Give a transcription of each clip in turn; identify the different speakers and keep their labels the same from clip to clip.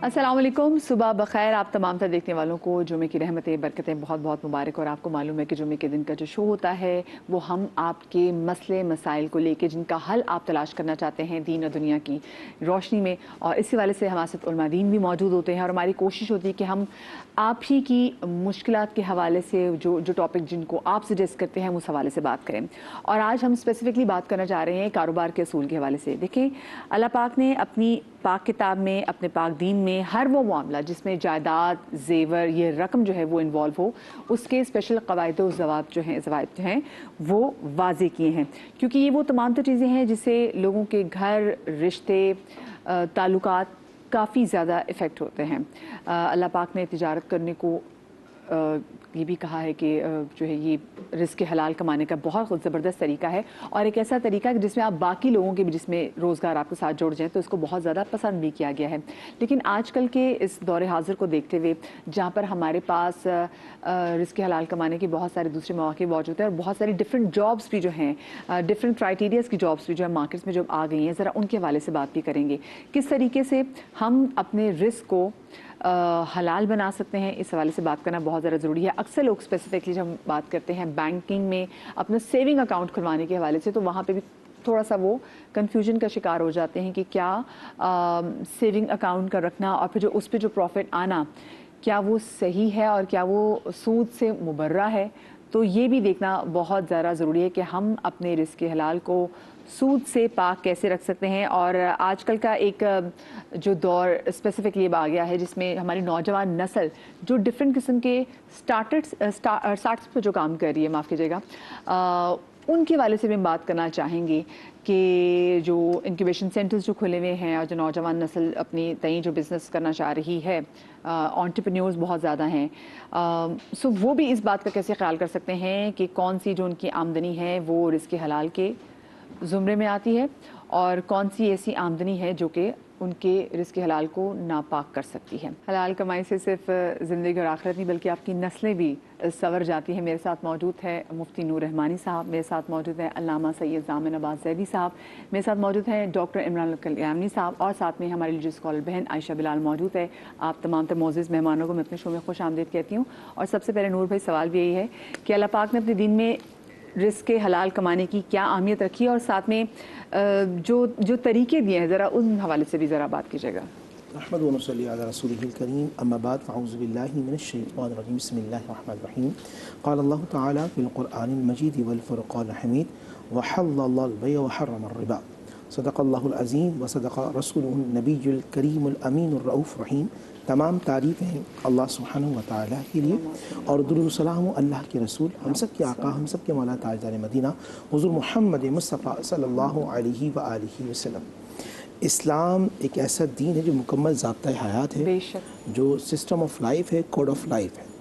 Speaker 1: अस्सलाम वालेकुम, सुबह बखैर आप तमाम तर देखने वालों को जुमे की रहमतें बरकतें बहुत बहुत मुबारक। और आपको मालूम है कि जुमे के दिन का जो शो होता है वो हम आपके मसले मसाइल को लेके जिनका हल आप तलाश करना चाहते हैं दीन और दुनिया की रोशनी में, और इसी वाले से हमारे साथ उलमा दीन भी मौजूद होते हैं। और हमारी कोशिश होती है कि हम आप ही की मुश्किलात के हवाले से जो जो टॉपिक जिनको आप सजेस्ट करते हैं उस हवाले से बात करें। और आज हम स्पेसिफिकली बात करना चाह रहे हैं कारोबार के असूल के हवाले से। देखिए, अल्लाह पाक ने अपनी पाक किताब में, अपने पाक दीन में हर वो मामला जिसमें जायदाद, जेवर, ये रकम जो है वो इन्वॉल्व हो, उसके स्पेशल कवायद व ज़वाबित जो हैं वो वाज़े किए हैं। क्योंकि ये वो तमाम तो चीज़ें हैं जिससे लोगों के घर, रिश्ते, ताल्लुकात काफ़ी ज़्यादा इफ़ेक्ट होते हैं। अल्लाह पाक ने तिजारत करने को ये भी कहा है कि जो है ये रिस्क हलाल कमाने का बहुत ज़बरदस्त तरीका है, और एक ऐसा तरीका है जिसमें आप बाकी लोगों के भी जिसमें रोज़गार आपके साथ जुड़ जाएँ, तो इसको बहुत ज़्यादा पसंद भी किया गया है। लेकिन आजकल के इस दौरे हाज़िर को देखते हुए, जहाँ पर हमारे पास रिस्क हलाल कमाने के बहुत सारे दूसरे मौके मौजूद हैं और बहुत सारी डिफरेंट जॉब्स भी जो हैं, डिफरेंट क्राइटेरियाज़ की जॉब्स भी जो है मार्केट्स में जो आ गई हैं, ज़रा उनके हवाले से बात भी करेंगे। किस तरीके से हम अपने रिस्क को हलाल बना सकते हैं, इस हवाले से बात करना बहुत ज़्यादा ज़रूरी है। अक्सर लोग स्पेसिफिकली जब हम बात करते हैं बैंकिंग में अपना सेविंग अकाउंट खुलवाने के हवाले से, तो वहाँ पे भी थोड़ा सा वो कन्फ्यूजन का शिकार हो जाते हैं कि क्या सेविंग अकाउंट का रखना और फिर जो उस पर जो प्रॉफिट आना, क्या वो सही है और क्या वो सूद से मुबर्रा है। तो ये भी देखना बहुत ज़्यादा ज़रूरी है कि हम अपने रिस्क हलाल को सूद से पाक कैसे रख सकते हैं। और आजकल का एक जो दौर स्पेसिफिकली आ गया है जिसमें हमारी नौजवान नस्ल जो डिफरेंट किस्म के स्टार्टअप्स पर जो काम कर रही है, माफ़ कीजिएगा, उनके वाले से भी हम बात करना चाहेंगे कि जो इंक्यूबेशन सेंटर्स जो खुले हुए हैं और जो नौजवान नस्ल अपनी तय जो बिज़नेस करना चाह रही है, एंटरप्रेन्योर्स बहुत ज़्यादा हैं, सो वो भी इस बात का कैसे ख्याल कर सकते हैं कि कौन सी जो उनकी आमदनी है वो रिस्क हलाल के ज़ुमरे में आती है और कौन सी ऐसी आमदनी है जो कि उनके रिस्क हलाल को नापाक कर सकती है। हलाल कमाई से सिर्फ ज़िंदगी और आखिरत नहीं बल्कि आपकी नस्लें भी संवर जाती हैं। मेरे साथ मौजूद है मुफ्ती नूर रहमानी साहब, मेरे साथ मौजूद है अल्लामा सैयद जामिन अब्बास ज़ैदी साहब, मेरे साथ मौजूद हैं डॉक्टर इमरान कल्याणी साहब, और साथ में हमारी रिलीजियस स्कॉलर बहन आयशा बिलाल मौजूद है। आप तमाम मोअज़्ज़िज़ मेहमानों को मैं अपने शो में खुश आमदीद कहती हूँ। और सबसे पहले नूर भाई, सवाल भी यही है कि अल्लाह पाक ने अपने दीन में रिस्क हलाल कमाने की क्या अहमियत रखी है, और साथ में जो तरीके दिए हैं, ज़रा उन हवाले से भी ज़रा बात कीजिएगा।
Speaker 2: अहमदु व नसल्ली अला रसूलिहिल करीम, अम्मा बाद, फ़अऊज़ु बिल्लाहि मिनश शैतानिर रजीम, बिस्मिल्लाहिर रहमानिर रहीम। क़ाल अल्लाहु तआला फ़िल क़ुरआनिल मजीद वल फ़ुरक़ानिल हमीद व हल्लल बैअ व हर्रमर रिबा, सदक़ल्लाहुल अज़ीम व सदक़ रसूलुहुन नबियुल करीमुल अमीनुर रऊफ़ुर रहीम। तमाम तारीफ़ हैं अल्लाह सुब्हानहु व तआला के लिए, और दुरूद सलाम अल्लाह के रसूल, हम सब के आका, हम सब के मौला ताजदार मदीना हुज़ूर मुहम्मद मुस्तफ़ा सल्लल्लाहु अलैहि व आलिहि वसल्लम। इस्लाम एक ऐसा दीन है जो मुकम्मल ज़ाब्ता हयात है, जो सिस्टम ऑफ लाइफ है, कोड ऑफ लाइफ है।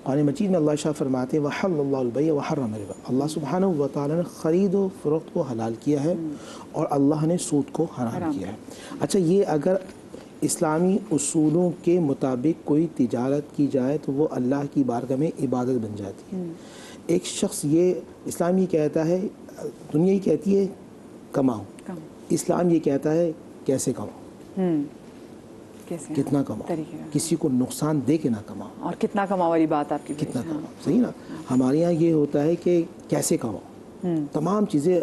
Speaker 2: कुरान मजीद में अल्लाह शाह फरमाते हैं वहल्लल्लाहुल बैअ व हर्रम रिबा, अल्लाह सुब्हानहु व तआला ने ख़रीद व फ़रोख्त को हलाल किया है और अल्लाह ने सूद को हराम किया है। अच्छा, ये अगर इस्लामी उसूलों के मुताबिक कोई तिजारत की जाए तो वो अल्लाह की बारगाह में इबादत बन जाती है। एक शख्स, ये इस्लाम ये कहता है, दुनिया ही कहती है कमाओ, इस्लाम ये कहता है कैसे कमाओ,
Speaker 1: कैसे,
Speaker 2: कितना कमाओ, किसी को नुकसान दे के ना कमाओ,
Speaker 1: और कितना कमाओ वाली बात आपकी,
Speaker 2: कितना कमाओ, सही ना। हमारे यहाँ ये होता है कि कैसे कमाओ। तमाम चीज़ें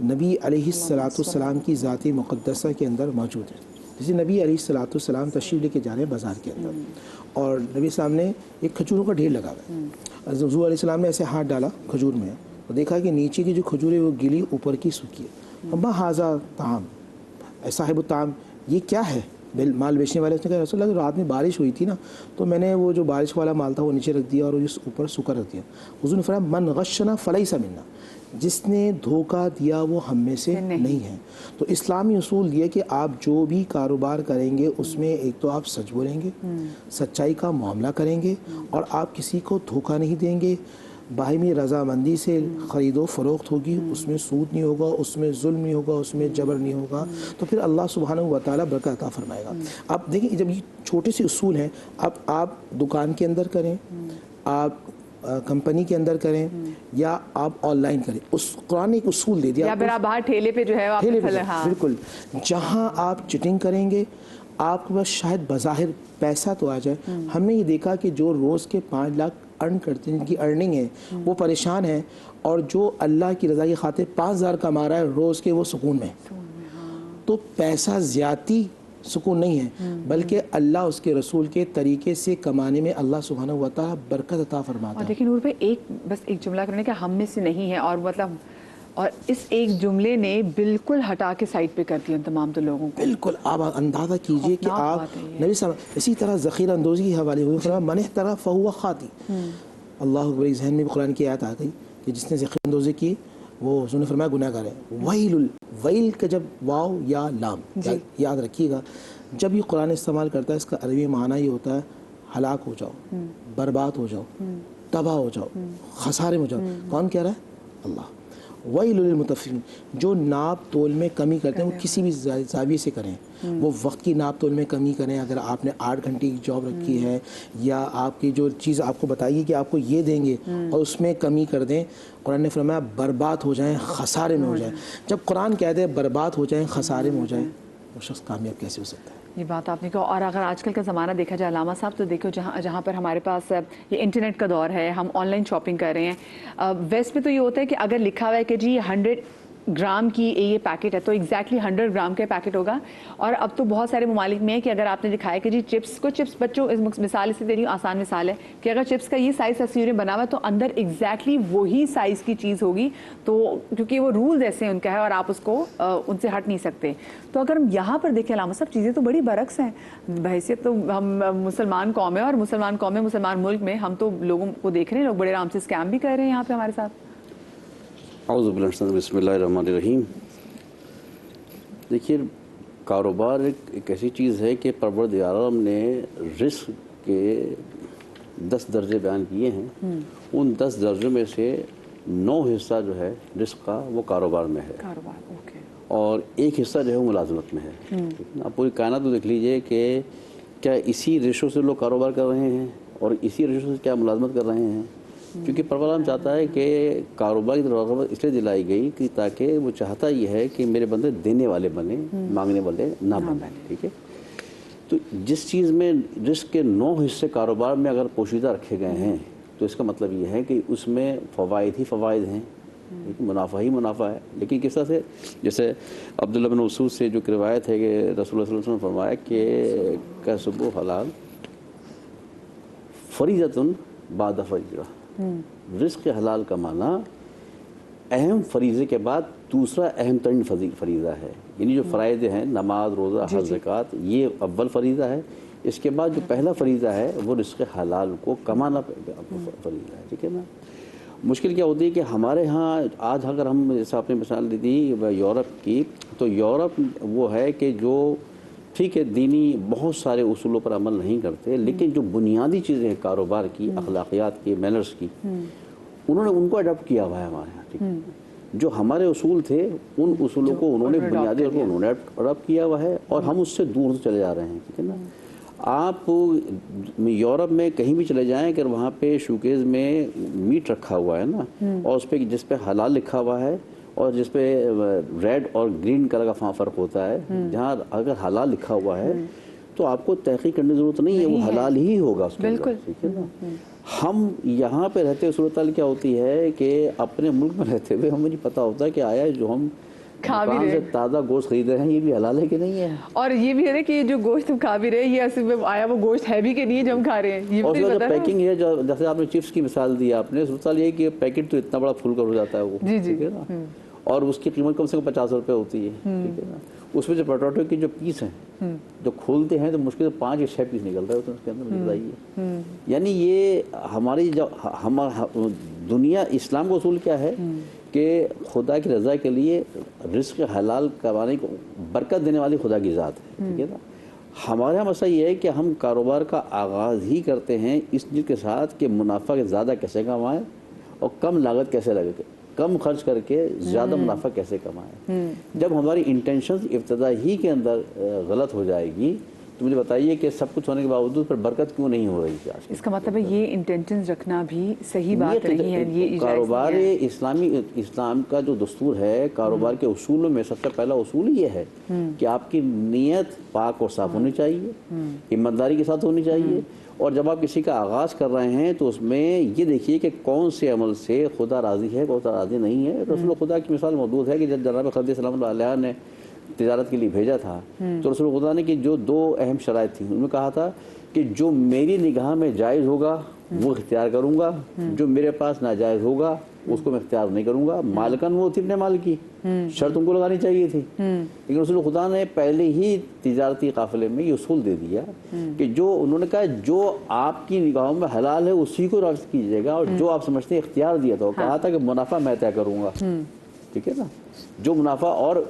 Speaker 2: नबी अलैहिस्सलाम की ज़ात मुक़द्दसा के अंदर मौजूद है। जैसे नबी अलैहिस्सलाम तशरीफ़ लेके जा रहे हैं बाज़ार के अंदर, और नबी सामने एक खजूरों का ढेर लगा हुआ है। हुज़ूर अलैहिस्सलाम ने ऐसे हाथ डाला खजूर में और देखा कि नीचे की जो खजूर है वो गीली, ऊपर की सूखी है। अम्मा हाज़ा ताम, साहिब ताम, ये क्या है? माल बेचने वाले उसने कहा रसूल अल्लाह, रात में बारिश हुई थी ना, तो मैंने वो जो बारिश वाला माल था वो नीचे रख दिया और जिस ऊपर सूखा रख दिया। हुज़ूर ने फरमाया मन गश्शना फलैसा मिन्ना, जिसने धोखा दिया वो हम में से नहीं है। तो इस्लामी उसूल ये कि आप जो भी कारोबार करेंगे उसमें एक तो आप सच बोलेंगे, सच्चाई का मामला करेंगे, और आप किसी को धोखा नहीं देंगे, बाहिमी रज़ामंदी से ख़रीदो फ़रोख्त होगी, उसमें सूद नहीं होगा, उसमें जुल्म नहीं होगा, उसमें जबर नहीं होगा, तो फिर अल्लाह सुब्हानहु व तआला बरकत अता फरमाएगा। आप देखिए, जब ये छोटे से उसूल हैं, अब आप दुकान के अंदर करें, आप कंपनी के अंदर करें, या आप ऑनलाइन करें, उस कुरान ने एक उसूल दे दिया,
Speaker 1: या फिर आप बाहर ठेले पे जो है
Speaker 2: ठेले पे, बिल्कुल, जहाँ आप चिटिंग करेंगे آپ کے پاس شاید بظاہر پیسہ تو آ جائے. ہم نے یہ دیکھا کہ جو روز کے 5 لاکھ ارن کرتے ہیں، جن کی ارننگ ہے وہ پریشان ہیں، اور جو اللہ کی رضا کی خاطر 5,000 کما رہا ہے روز کے، وہ سکون میں. تو پیسہ زیادتی سکون نہیں ہے، بلکہ اللہ اس کے رسول کے طریقے سے کمانے میں اللہ سبحانہ و تعالیٰ برکت عطا فرماتا ہے.
Speaker 1: اور دیکھیں نور بھائی، بس ایک جملہ کرنے کا ہم میں سے نہیں ہے، اور مطلب اور اس ایک جملے نے بالکل ہٹا کے سائڈ پہ کر دیا ان تمام تو لوگوں کو.
Speaker 2: بالکل آپ اندازہ کیجئے کہ آپ نبی صلی اللہ، اسی طرح ذخیرہ اندوزی کے حوالے ہوئے فرمایا من احترا فہو خاطی. اللہ اکبر، ذہن میں بھی قرآن کی آیت آ گئی کہ جس نے ذخیرہ اندوزی کی وہ حضور نے فرمایا گناہ گار ہے. ویل کا جب واو یا لام یاد رکھیے گا، جب یہ قرآن استعمال کرتا ہے اس کا عربی معنی یہ ہوتا ہے ہلاک ہو جاؤ، برباد ہو جاؤ، تباہ ہو جاؤ، خسارے میں ہو جاؤ. کون کہہ رہا ہے؟ اللہ. ویل للمطففین، جو ناپ تول میں کمی کرتے ہیں وہ کسی بھی زاویے سے کریں. وہ وقت کی ناپ تول میں کمی کریں. اگر آپ نے 8 گھنٹے کی جاب رکھی ہے یا آپ کی جو چیز آپ کو بتائیے کہ آپ کو یہ دیں گے اور اس میں کمی کر دیں، قرآن نے فرمایا برباد ہو جائیں، خسارے میں ہو جائیں. جب قرآن کہتے ہیں برباد ہو جائیں، خسارے میں ہو جائیں، وہ شخص کامیاب کیسے ہو سکتا ہے؟
Speaker 1: یہ بات آپ نے کہا. اور اگر آج کل کا زمانہ دیکھا جائے علامہ صاحب، تو دیکھو جہاں پر ہمارے پاس یہ انٹرنیٹ کا دور ہے، ہم آن لائن شاپنگ کر رہے ہیں. ویسٹ میں تو یہ ہوتا ہے کہ اگر لکھا ہوا ہے کہ جی 100 گرام کی یہ پیکٹ ہے تو ایگزیکٹلی 100 گرام کا پیکٹ ہوگا. اور اب تو بہت سارے ممالک میں ہے کہ اگر آپ نے دکھایا کہ جی چپس بچوں مثال اس سے دے رہی ہوں، آسان مثال ہے کہ اگر چپس کا یہ سائز تصویریں بنا ہوا ہے تو اندر ایگزیکٹلی وہی سائز کی چیز ہوگی. تو کیونکہ وہ رولز ایسے ان کا ہے اور آپ اس کو ان سے ہٹ نہیں سکتے. تو اگر ہم یہاں پر دیکھیں علامہ صاحب، چیزیں تو بڑی برعکس ہیں. بحیثیت تو ہم مسلمان قوم ہے، اور مسلمان قوم میں مسلمان ملک میں ہم تو لوگوں کو دیکھ رہے ہیں، لوگ بڑے آرام سے اسکیم بھی کر رہے ہیں یہاں پہ ہمارے ساتھ.
Speaker 3: اعوذ باللہ من الشیطان، بسم اللہ الرحمن الرحیم. دیکھیے، کاروبار ایک ایسی چیز ہے کہ پروردگار عالم نے رزق کے 10 درجے بیان کیے ہیں. ان 10 درجوں میں سے 9 حصہ جو ہے رزق کا وہ کاروبار میں ہے، اور 1 حصہ جو ہے وہ ملازمت میں ہے. آپ پوری کائنات کو دیکھ لیجئے کہ کیا اسی ریشو سے لوگ کاروبار کر رہے ہیں اور اسی ریشو سے کیا ملازمت کر رہے ہیں. کیونکہ پروردگار چاہتا ہے کہ کاروبار کی رغبت اس لیے دلائی گئی کہ تاکہ وہ چاہتا یہ ہے کہ میرے بندے دینے والے بنے، مانگنے والے نہ بنے. ٹھیک ہے، تو جس چیز میں رزق کے 9 حصے کاروبار میں اگر پوشیدہ رکھے گئے ہیں تو اس کا مطلب یہ ہے کہ اس میں فوائد ہی فوائد ہیں، منافع ہی منافع ہے. لیکن کس طرح سے، جیسے عبداللہ بن مسعود سے جو روایت ہے کہ رسول اللہ صلی اللہ علیہ وسلم نے فرمایا کہ کسب حلال فریضۃ بعد فریضہ. رزق حلال کمانا اہم فریضے کے بعد دوسرا اہم ترین فریضہ ہے. یعنی جو فرائض ہیں نماز، روزہ، حج، زکوٰۃ، یہ اول فریضہ ہے. اس کے بعد جو پہلا فریضہ ہے وہ رزق حلال کو کمانا فریضہ ہے. ٹھیک ہے نا. مشکل کیا ہوتی ہے کہ ہمارے ہاں آج اگر ہم جیسا آپ نے مثال دی تھی یورپ کی، تو یورپ وہ ہے کہ جو ٹھیک ہے دینی بہت سارے اصولوں پر عمل نہیں کرتے، لیکن جو بنیادی چیزیں ہیں کاروبار کی، اخلاقیات کی، مینرز کی، انہوں نے ان کو اڈاپٹ کیا ہوا ہے ہمارے یہاں. ٹھیک ہے، جو ہمارے اصول تھے ان اصولوں کو انہوں نے بنیادی طور پر انہوں نے اڈاپٹ کیا ہوا ہے، اور ہم اس سے دور چلے جا رہے ہیں. ٹھیک ہے نا. آپ یورپ میں کہیں بھی چلے جائیں کہ وہاں پہ شوکیز میں میٹ رکھا ہوا ہے نا، اور اس پہ جس پہ حلال لکھا ہوا ہے اور جس پہ ریڈ اور گرین کلر کا فرق ہوتا ہے، جہاں اگر حلال لکھا ہوا ہے تو آپ کو تحقیق کرنے کی ضرورت نہیں ہے، وہ حلال ہی ہوگا اس کے اندر. ٹھیک ہے نا. ہم یہاں پہ رہتے ہوئے صورتحال کیا ہوتی ہے کہ اپنے ملک میں رہتے ہوئے ہمیں نہیں پتہ ہوتا کہ آیا جو ہم دکان سے تازہ گوشت خرید رہے ہیں یہ بھی حلال ہے کہ نہیں ہے،
Speaker 1: اور یہ بھی ہے کہ جو گوشت ہم کھا بھی رہے ہیں یہ اصل میں آیا وہ گوشت ہے بھی کہ نہیں ہے جو ہم کھا رہے ہیں.
Speaker 3: اور جو پیکنگ ہے، جیسے آپ نے چپس کی مثال دی آپ نے، صورتحال یہ ہے کہ پیکٹ تو اتنا بڑا پھول کر ہو جاتا ہے وہ. ٹھیک ہے نا. اور اس کی قیمت کم سے کم 50 روپے ہوتی ہے. ٹھیک ہے نا. اس میں جو پوٹیٹو کی جو پیس ہیں جو کھولتے ہیں تو مشکل سے 5 یا 6 پیس نکلتا ہے اس کے اندر بتائیے. یعنی یہ ہماری دنیا اسلام کا اصول کیا ہے کہ خدا کی رضا کے لیے رزق حلال کمانے کو برکت دینے والی خدا کی ذات ہے. ٹھیک ہے نا. ہمارے یہاں مسئلہ یہ ہے کہ ہم کاروبار کا آغاز ہی کرتے ہیں اس چیز کے ساتھ کہ منافع کے زیادہ کیسے کمائیں اور کم لاگت کیسے لگے، کم خرچ کر کے زیادہ منافع کیسے کمائیں. جب ہماری انٹینشنز ابتدا ہی کے اندر غلط ہو جائے گی तो मुझे बताइए कि सब कुछ होने के बावजूद पर बरकत क्यों नहीं हो रही है आज?
Speaker 1: इसका मतलब है ये इंटेंशंस रखना भी सही बात नहीं है, ये
Speaker 3: कारोबार इस्लाम का जो दस्तूर है, कारोबार के उसूलों में सबसे पहला उसूल ये है कि आपकी नीयत पाक और साफ होनी चाहिए, ईमानदारी के साथ होनी चाहिए, और जब आप किसी का आगाज़ कर रहे हैं तो उसमें ये देखिए कि कौन से अमल से खुदा राज़ी है, कौन सा राज़ी नहीं है। रसूल खुदा की मिसाल मौजूद है कि जब जनाब खदीजा सल्लल्लाहु अलैहि ने तिजारत के लिए भेजा था तो रसूल खुदा ने कि जो दो अहम शराइत थी उनमें कहा था कि जो मेरी निगाह में जायज़ होगा वो इख्तियार करूँगा, जो मेरे पास नाजायज़ होगा उसको मैं इख्तियार नहीं करूँगा। मालकन वो थी अपने माल की, शर्त उनको लगानी चाहिए थी, लेकिन रसूल खुदा ने पहले ही तिजारती काफ़िले में ये उसूल दे दिया कि जो उन्होंने कहा जो आपकी निगाहों में हलाल है उसी को रफ्त कीजिएगा, और जो आप समझते हैं इख्तियार दिया था, कहा था कि मुनाफा मैं तय करूँगा, ठीक है ना, जो मुनाफा। और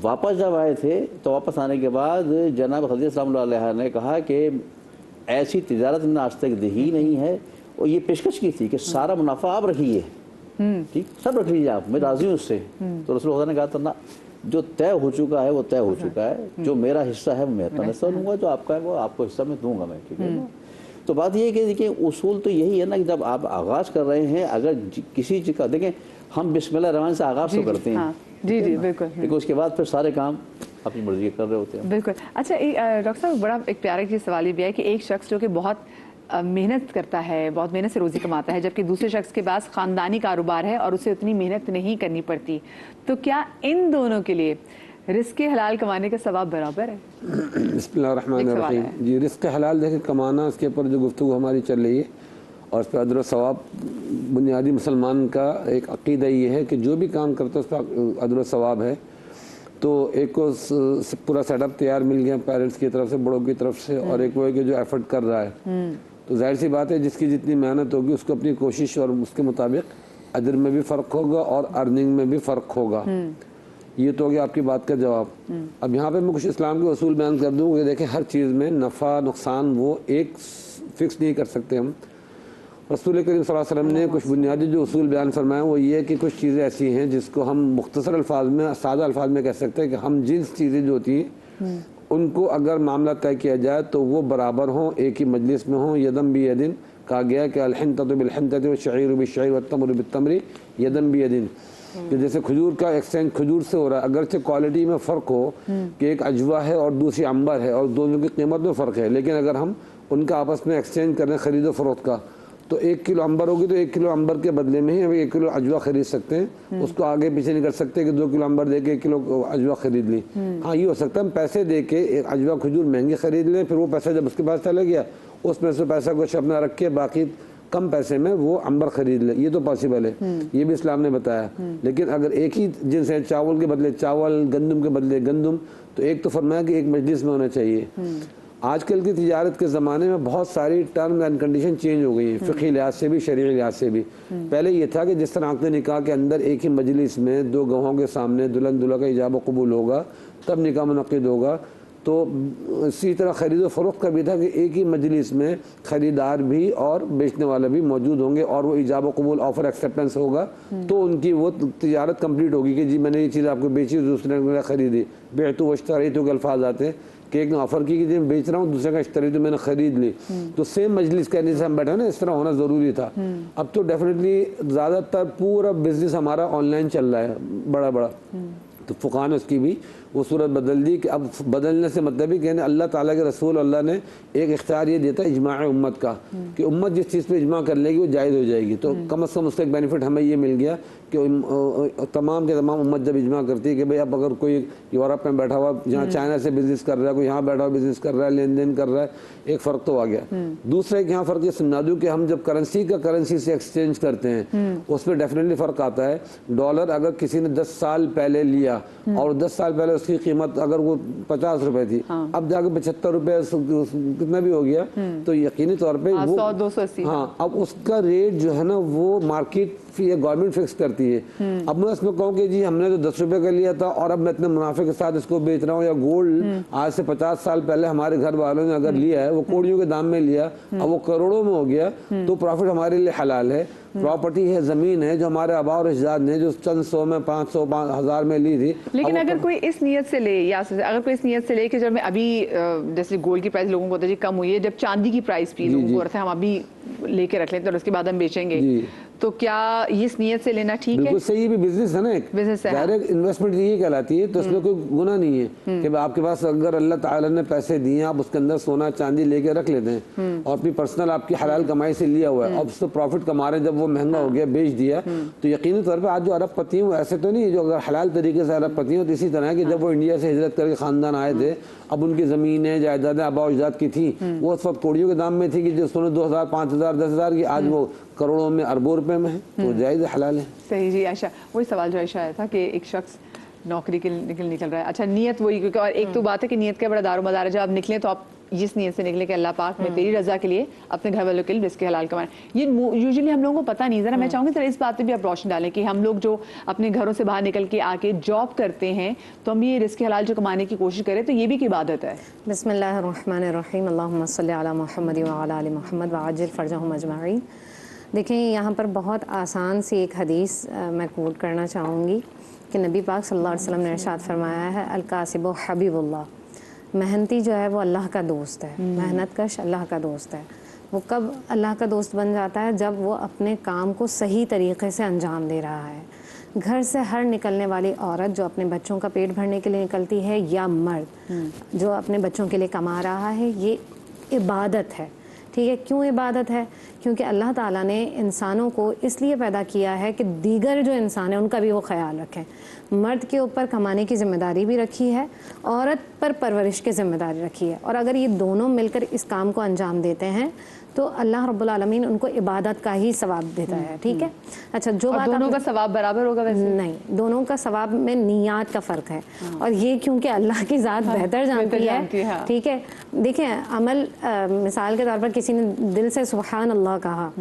Speaker 3: वापस जब आए थे तो वापस आने के बाद जनाब खदीजा सल्लल्लाहु अलैहा ने कहा कि ऐसी तिजारत मैंने आज तक दी ही नहीं है, और ये पेशकश की थी कि सारा मुनाफा आप रखिए, ठीक, सब रख लीजिए आप, मैं राज़ी हूँ उससे। तो रसूल खुदा ने कहा था ना, जो तय हो चुका है वो तय हो चुका है, जो मेरा हिस्सा है वो मैं अपना हिस्सा लूँगा, जो आपका है वो आपको हिस्सा में दूंगा मैं, ठीक है ना। तो बात ये है कि देखिए उसूल तो यही है ना कि जब आप आगाज़ कर रहे हैं, अगर किसी चीज़ का देखें, हम बिस्मिल्लाह रहमान से आगाज़ तो करते हैं,
Speaker 1: जी जी बिल्कुल,
Speaker 3: लेकिन उसके बाद फिर सारे काम अपनी मर्जी कर रहे होते हैं।
Speaker 1: बिल्कुल। अच्छा डॉक्टर साहब, बड़ा एक प्यारा चीज़ सवाल ये भी है कि एक शख्स जो कि बहुत मेहनत करता है, बहुत मेहनत से रोज़ी कमाता है, जबकि दूसरे शख्स के पास ख़ानदानी कारोबार है और उसे उतनी मेहनत नहीं करनी पड़ती, तो क्या इन दोनों के लिए रिस्क हलाल कमाने का सवाब बराबर है?
Speaker 4: बिस्मिल्लाहिर्रहमानिर्रहीम। जी, रिस्क हलाल देखिए कमाना, इसके ऊपर जो गुफ्तगू हमारी चल रही है और उस पर अदर सवाब, बुनियादी मुसलमान का एक अक़ीदा ये है कि जो भी काम करता है उस पर अदर सवाब है। तो एक को पूरा सेटअप तैयार मिल गया पेरेंट्स की तरफ से, बड़ों की तरफ से, और एक वो है कि जो एफर्ट कर रहा है, तो जाहिर सी बात है जिसकी जितनी मेहनत होगी उसको अपनी कोशिश और उसके मुताबिक अजर में भी फ़र्क होगा और अर्निंग में भी फ़र्क होगा। ये तो हो गया आपकी बात का जवाब। अब यहाँ पे मैं कुछ इस्लाम के उसूल बयान कर दूँ कि देखें हर चीज़ में नफ़ा नुकसान वो एक फ़िक्स नहीं कर सकते हम। रसूल करीम सल्लल्लाहु अलैहि वसल्लम ने कुछ बुनियादी जो उसूल बयान फरमाए वो ये है कि कुछ चीज़ें ऐसी हैं जिसको हम मुख्तसर अल्फाज में, सादा अल्फाज में कह सकते हैं कि हम जिस चीज़ें जो होती हैं उनको अगर मामला तय किया जाए तो वो बराबर हों, एक ही मजलिस में हों। यदम बि यदिन कहा गया कि अलहिंततु बिलहिंतति वश्शईरु बिश्शईर वत्तमरु बित्तमरी यदम बि यदिन, कि जैसे खजूर का एक्सचेंज खजूर से हो रहा है, अगरचे क्वालिटी में फ़र्क हो कि एक अजवा है और दूसरी अंबर है और दोनों की कीमत में फ़र्क है, लेकिन अगर हम उनका आपस में एक्सचेंज करें ख़रीदो फ़रोख्त का, तो 1 किलो अंबर होगी तो 1 किलो अंबर के बदले में ही हम 1 किलो अजवा खरीद सकते हैं। उसको आगे पीछे नहीं कर सकते कि 2 किलो अंबर दे के 1 किलो अजवा खरीद ली। हाँ, ये हो सकता है हम पैसे दे के एक अजवा खजूर महंगी खरीद लें, फिर वो पैसा जब उसके पास चला गया उसमें से पैसा कुछ अपना रख के बाकी कम पैसे में वो अंबर खरीद ले, ये तो पॉसिबल है, ये भी इस्लाम ने बताया। लेकिन अगर एक ही जिन्स है, चावल के बदले चावल, गंदम के बदले गंदम, तो एक तो फरमाया कि एक मजलिस में होना चाहिए। आजकल की तिजारत के ज़माने में बहुत सारी टर्म एंड कंडीशन चेंज हो गई हैं, फ़िक़ही लिहाज से भी, शरई लिहाज से भी। पहले ये था कि जिस तरह अक़्द निकाह के अंदर एक ही मजलिस में 2 गवाहों के सामने दुल्हन दूल्हा का इजाब कबूल होगा तब निकाह मुनक़्क़िद होगा, तो इसी तरह ख़रीद व फ़रोख्त का भी था कि एक ही मजलिस में ख़रीदार भी और बेचने वाला भी मौजूद होंगे और वो इजाब कबूल ऑफ़र एक्सेप्टेंस होगा, तो उनकी वो तिजारत कंप्लीट होगी कि जी मैंने ये चीज़ आपको बेची, दूसरे ने ख़रीदी। बेतु वश्तरीतु के अल्फाज आते हैं कि एक ने ऑफ़र की कि मैं बेच रहा हूँ, दूसरे का इश्तरी तो मैंने ख़रीद ली, तो सेम मजलिस कहने से हम बैठे ना, इस तरह होना ज़रूरी था। अब तो डेफिनेटली ज़्यादातर पूरा बिज़नेस हमारा ऑनलाइन चल रहा है बड़ा बड़ा, तो फ़ुक़हा ने उसकी भी वो सूरत बदल दी कि अब बदलने से मतलब ही कहने अल्लाह ताला के रसूल अल्लाह ने एक इख्तियार ये देता है इजमा उम्मत का कि उम्मत जिस चीज़ पे इजमा कर लेगी वो जायज़ हो जाएगी। तो कम अज़ कम उसका एक बेनिफिट हमें ये मिल गया कि तमाम के तमाम उम्मत जब इजमा करती है कि भाई अब अगर कोई यूरोप में बैठा हुआ जहाँ चाइना से बिज़नेस कर रहा है, कोई यहाँ बैठा हुआ बिज़नेस कर रहा है, लेन देन कर रहा है, एक फ़र्क तो आ गया। दूसरा एक यहाँ फ़र्क ये समझा दूँ कि हम जब करेंसी का करेंसी से एक्सचेंज करते हैं उस पर डेफिनेटली फ़र्क आता है। डॉलर अगर किसी ने 10 साल पहले लिया और 10 साल पहले उसकी कीमत अगर वो 50 रुपए थी, अब जाके 75 रुपए कितना भी हो गया, तो यकीनी तौर पे वो
Speaker 1: 100-280,
Speaker 4: हाँ, अब उसका रेट जो है ना वो मार्केट ये गवर्नमेंट फिक्स करती है। अब मैं उसमें कहूँ कि जी हमने तो 10 रुपए का लिया था और अब मैं इतने मुनाफे के साथ इसको बेच रहा हूँ, या गोल्ड आज से 50 साल पहले हमारे घर वालों ने अगर लिया है, वो कौड़ियों के दाम में लिया, अब वो करोड़ों में हो गया, तो प्रॉफिट हमारे लिए हलाल है। प्रॉपर्टी है, ज़मीन है, जो हमारे आबा और अजदाद ने जो चंद 100 में 500 1000 में ली थी।
Speaker 1: लेकिन अगर कोई इस नियत से ले, या अगर कोई इस नियत से ले कि जब मैं अभी जैसे गोल्ड की प्राइस लोगों को होता है जी कम हुई है, जब चांदी की प्राइस भी लोगों को रहता है हम अभी लेके रख लेते हैं और उसके बाद हम बेचेंगे, तो क्या इस नियत से लेना ठीक है?
Speaker 4: बिल्कुल सही, ये भी बिजनेस है ना, एक
Speaker 1: बिजनेस है,
Speaker 4: डायरेक्ट इन्वेस्टमेंट यही कहलाती है। तो इसमें कोई गुनाह नहीं है कि आपके पास अगर अल्लाह ताला ने पैसे दिए, आप उसके अंदर सोना चांदी लेके रख लेते हैं और अपनी पर्सनल आपकी हलाल कमाई से लिया हुआ है, अब उससे प्रॉफिट कमा रहे हैं, जब वो महंगा हो गया बेच दिया, तो यकीनी तौर पर आज जो अरबपति हैं वो ऐसे तो नहीं है जो अगर हलाल तरीके से अरबपति हैं, तो इसी तरह है कि जब वो इंडिया से हिजरत करके खानदान आए थे, अब उनकी ज़मीनें जायदादें आबा अजदाद की थी, वो उस वक्त कौड़ियों के दाम में थी कि जो सोने 2000 5000 10,000 की, आज वो करोड़ों में अरबों रुपए में है, तो जायज़ हलाल है।
Speaker 1: सही जी। आयशा, वही सवाल जो आयशा आया था कि एक शख्स नौकरी के निकल रहा है, अच्छा नीयत वही, क्योंकि और एक तो बात है कि नीयत का बड़ा दारोमदार है, जब आप निकले तो आप इस नीयत से निकले कि अल्लाह पाक में तेरी रजा के लिए अपने घर वालों के लिए रिस्क हलाल कमाएं। ये यूजुअली हम लोगों को पता नहीं। ज़रा मैं चाहूँगी ज़रा इस बात पे भी आप रोशनी डालें कि हम लोग जो अपने घरों से बाहर निकल के आके जॉब करते हैं, तो हम ये रिस्क हलाल जो कमाने की कोशिश करें, तो ये भी एक इबादत है।
Speaker 5: बिस्मिल्लाहिर्रहमानिर्रहीम, अल्लाहुम्मा सल्ली अला मुहम्मद व अला आलि मुहम्मद व अज्जिल फरजहुम अजमईन। देखें, यहाँ पर बहुत आसान सी एक हदीस मैं कोट करना चाहूँगी कि नबी पाक सल्लल्लाहु अलैहि वसल्लम ने इरशाद फरमाया है, अल-कासिबु हबीबुल्लाह, मेहनती जो है वो अल्लाह का दोस्त है, मेहनत कश अल्लाह का दोस्त है। वो कब अल्लाह का दोस्त बन जाता है? जब वो अपने काम को सही तरीके से अंजाम दे रहा है। घर से हर निकलने वाली औरत जो अपने बच्चों का पेट भरने के लिए निकलती है, या मर्द जो अपने बच्चों के लिए कमा रहा है, ये इबादत है। ठीक है, क्यों इबादत है? क्योंकि अल्लाह ताला ने इंसानों को इसलिए पैदा किया है कि दीगर जो इंसान है उनका भी वो ख्याल रखें। मर्द के ऊपर कमाने की ज़िम्मेदारी भी रखी है, औरत पर परवरिश की ज़िम्मेदारी रखी है, और अगर ये दोनों मिलकर इस काम को अंजाम देते हैं तो अल्लाह रब्बुल आलमीन उनको इबादत का ही सवाब देता है। ठीक है, अच्छा, जो बात
Speaker 1: दोनों का सवाब बराबर होगा? वैसे
Speaker 5: नहीं, दोनों का सवाब में नियत का फ़र्क है, और ये क्योंकि अल्लाह की ज़ात बेहतर जानती है। ठीक है, देखें, अमल मिसाल के तौर पर किसी ने दिल से सुबहान अल्लाह कहा,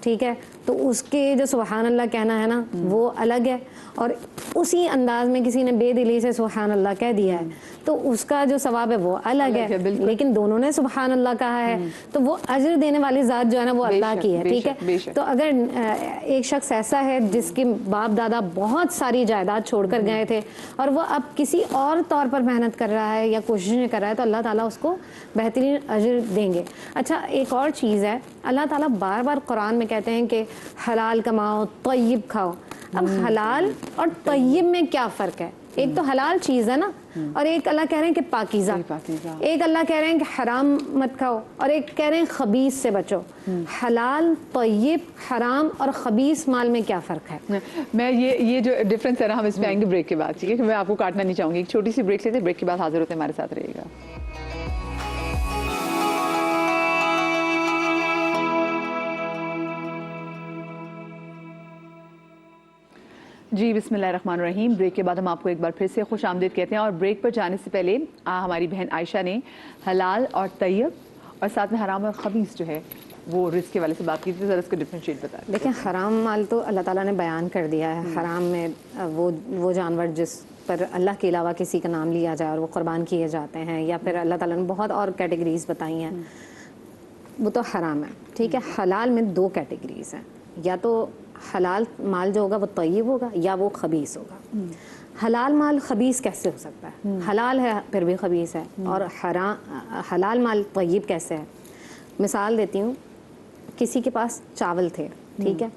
Speaker 5: ठीक है, तो उसके जो सुबहान अल्लाह कहना है ना वो अलग है, और उसी अंदाज में किसी ने बेदिली से सुबहान अल्लाह कह दिया है तो उसका जो सवाब है वो अलग है। लेकिन दोनों ने सुबहान अल्लाह कहा है तो वो अजर देने वाली ज़ात जो है ना वो अल्लाह की है। ठीक है, तो अगर एक शख्स ऐसा है जिसके बाप दादा बहुत सारी जायदाद छोड़कर गए थे और वो अब किसी और तौर पर मेहनत कर रहा है या कोशिशें कर रहा है, तो अल्लाह ताला उसको बेहतरीन अजर देंगे। अच्छा, एक और चीज़ है, अल्लाह ताला बार बार कुरान में कहते हैं कि हलाल कमाओ, तय्यब खाओ। अब हलाल और तय्यब में क्या फ़र्क है? एक तो हलाल चीज़ है ना, और एक अल्लाह कह रहे हैं कि पाकीज़ा, एक अल्लाह कह रहे हैं कि हराम मत खाओ, और एक कह रहे हैं खबीस से बचो। हलाल, तय्यब, हराम और खबीस माल में क्या फ़र्क है?
Speaker 1: मैं ये जो डिफरेंस है ना, हम इस पे आएंगे ब्रेक के बाद। ठीक है, मैं आपको काटना नहीं चाहूँगी, एक छोटी सी ब्रेक लेते हैं, ब्रेक के बाद हाजिर होते हैं, हमारे साथ रहिएगा। जी, बिस्मिल्लाहिर्रहमानिर्रहीम। ब्रेक के बाद हम आपको एक बार फिर से खुश आमदीद कहते हैं, और ब्रेक पर जाने से पहले हमारी बहन आयशा ने हलाल और तय्यब और साथ में हराम और खबीस जो है वो रिस्क के वाले से बात की थी, ज़रा इसको डिफरेंशिएट बताएं।
Speaker 5: देखिए, हराम माल तो अल्लाह ताला ने बयान कर दिया है। हराम में वो जानवर जिस पर अल्लाह के अलावा किसी का नाम लिया जाए और वो कुर्बान किए जाते हैं, या फिर अल्लाह ताला ने बहुत और कैटेगरीज बताई हैं, वो तो हराम है। ठीक है, हलाल में दो कैटेगरीज हैं, या तो हलाल माल जो होगा वो तय्यब होगा या वो खबीस होगा। हलाल माल खबीस कैसे हो सकता है? हलाल है फिर भी खबीस है, और हलाल माल तय्यब कैसे है? मिसाल देती हूँ, किसी के पास चावल थे, ठीक है,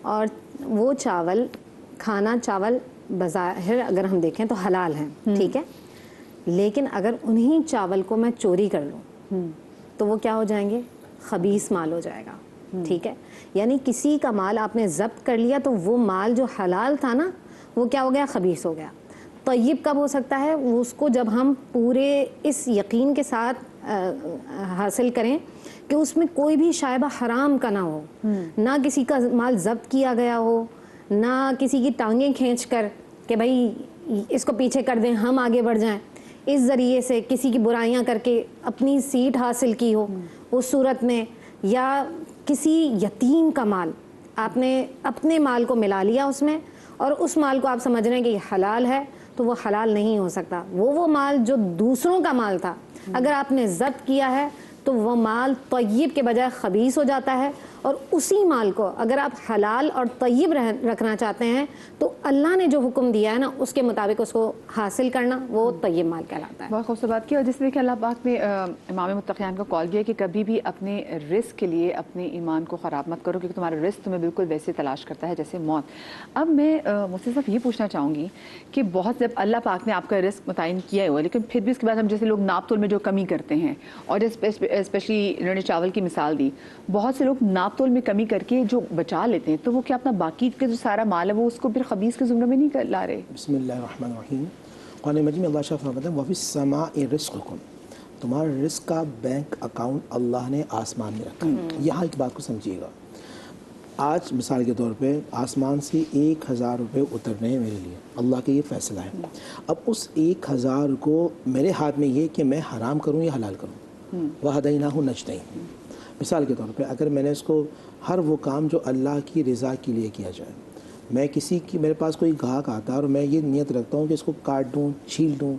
Speaker 5: और वो चावल खाना चावल बज़ाहिर अगर हम देखें तो हलाल हैं, ठीक है, लेकिन अगर उन्हीं चावल को मैं चोरी कर लूँ तो वो क्या हो जाएंगे? खबीस माल हो जाएगा। ठीक है, यानी किसी का माल आपने जब्त कर लिया तो वो माल जो हलाल था ना वो क्या हो गया? खबीस हो गया। तय्यब कब हो सकता है? उसको जब हम पूरे इस यकीन के साथ हासिल करें कि उसमें कोई भी शायबा हराम का ना हो, ना किसी का माल जब्त किया गया हो, ना किसी की टांगें खींच कर कि भाई इसको पीछे कर दें हम आगे बढ़ जाएं, इस ज़रिए से किसी की बुराइयां करके अपनी सीट हासिल की हो उस सूरत में, या किसी यतीम का माल آپ نے اپنے مال کو ملا لیا اس میں، اور اس مال کو آپ سمجھ رہے ہیں کہ یہ حلال ہے، تو وہ حلال نہیں ہو سکتا۔ وہ مال جو دوسروں کا مال تھا، اگر آپ نے ضبط کیا ہے تو وہ مال طیب کے بجائے خبیث ہو جاتا ہے، اور اسی مال کو اگر آپ حلال اور طیب رکھنا چاہتے ہیں تو اللہ نے جو حکم دیا ہے نا اس کے مطابق اس کو حاصل کرنا، وہ طیب مال کہلاتا ہے۔
Speaker 1: بہت خوبصورت بات کی، اور جس طرح کہ اللہ پاک نے امام متقیان کو کال کیا کہ کبھی بھی اپنے رزق کے لیے اپنے ایمان کو خراب مت کرو، کیونکہ تمہارا رزق تمہیں بالکل ویسے تلاش کرتا ہے جیسے موت۔ اب میں مفتی صاحب یہ پوچھنا چاہوں گی کہ بہت جب اللہ پاک نے آپ کا رزق متعین کیا ہوا ہے، لیکن پھر بھی اس کے بعد ہم جیسے لوگ ناپ تول میں جو کمی کرتے ہیں، اور اسپیشلی انہوں نے چاول کی مثال دی، بہت سے لوگ ناپ تول میں کمی کر کے جو بچا لیتے ہیں، تو وہ کیا اپنا باقی کا جو سارا مال ہے وہ اس کو پھر خبیث کے زمرے میں نہیں لا رہے؟
Speaker 2: بسم اللہ الرحمن الرحیم۔ قرآن مجید میں اللہ شاہ فرماتا ہے وَفِي السَّمَاءِ رِزْقُكُمْ، تمہارا رزق کا بینک اکاؤنٹ اللہ نے آسمان میں رکھا ہے۔ یہاں ایک بات کو سمجھیے گا، آج مثال کے طور پہ آسمان سے 1000 روپے اترنے ہیں میرے لیے، اللہ کا یہ فیصلہ ہے۔ اب اس 1000 کو میرے ہاتھ میں یہ کہ میں حرام کروں یا حلال کروں، وَهَدَيْنَاهُ النَّجْدَيْنِ۔ مثال کے طور پہ اگر میں نے اس کو ہر وہ کام جو اللہ کی رضا کے لیے کیا جائے، میں کسی کی میرے پاس کوئی گاہک آتا ہے اور میں یہ نیت رکھتا ہوں کہ اس کو کاٹ دوں، چھیل دوں،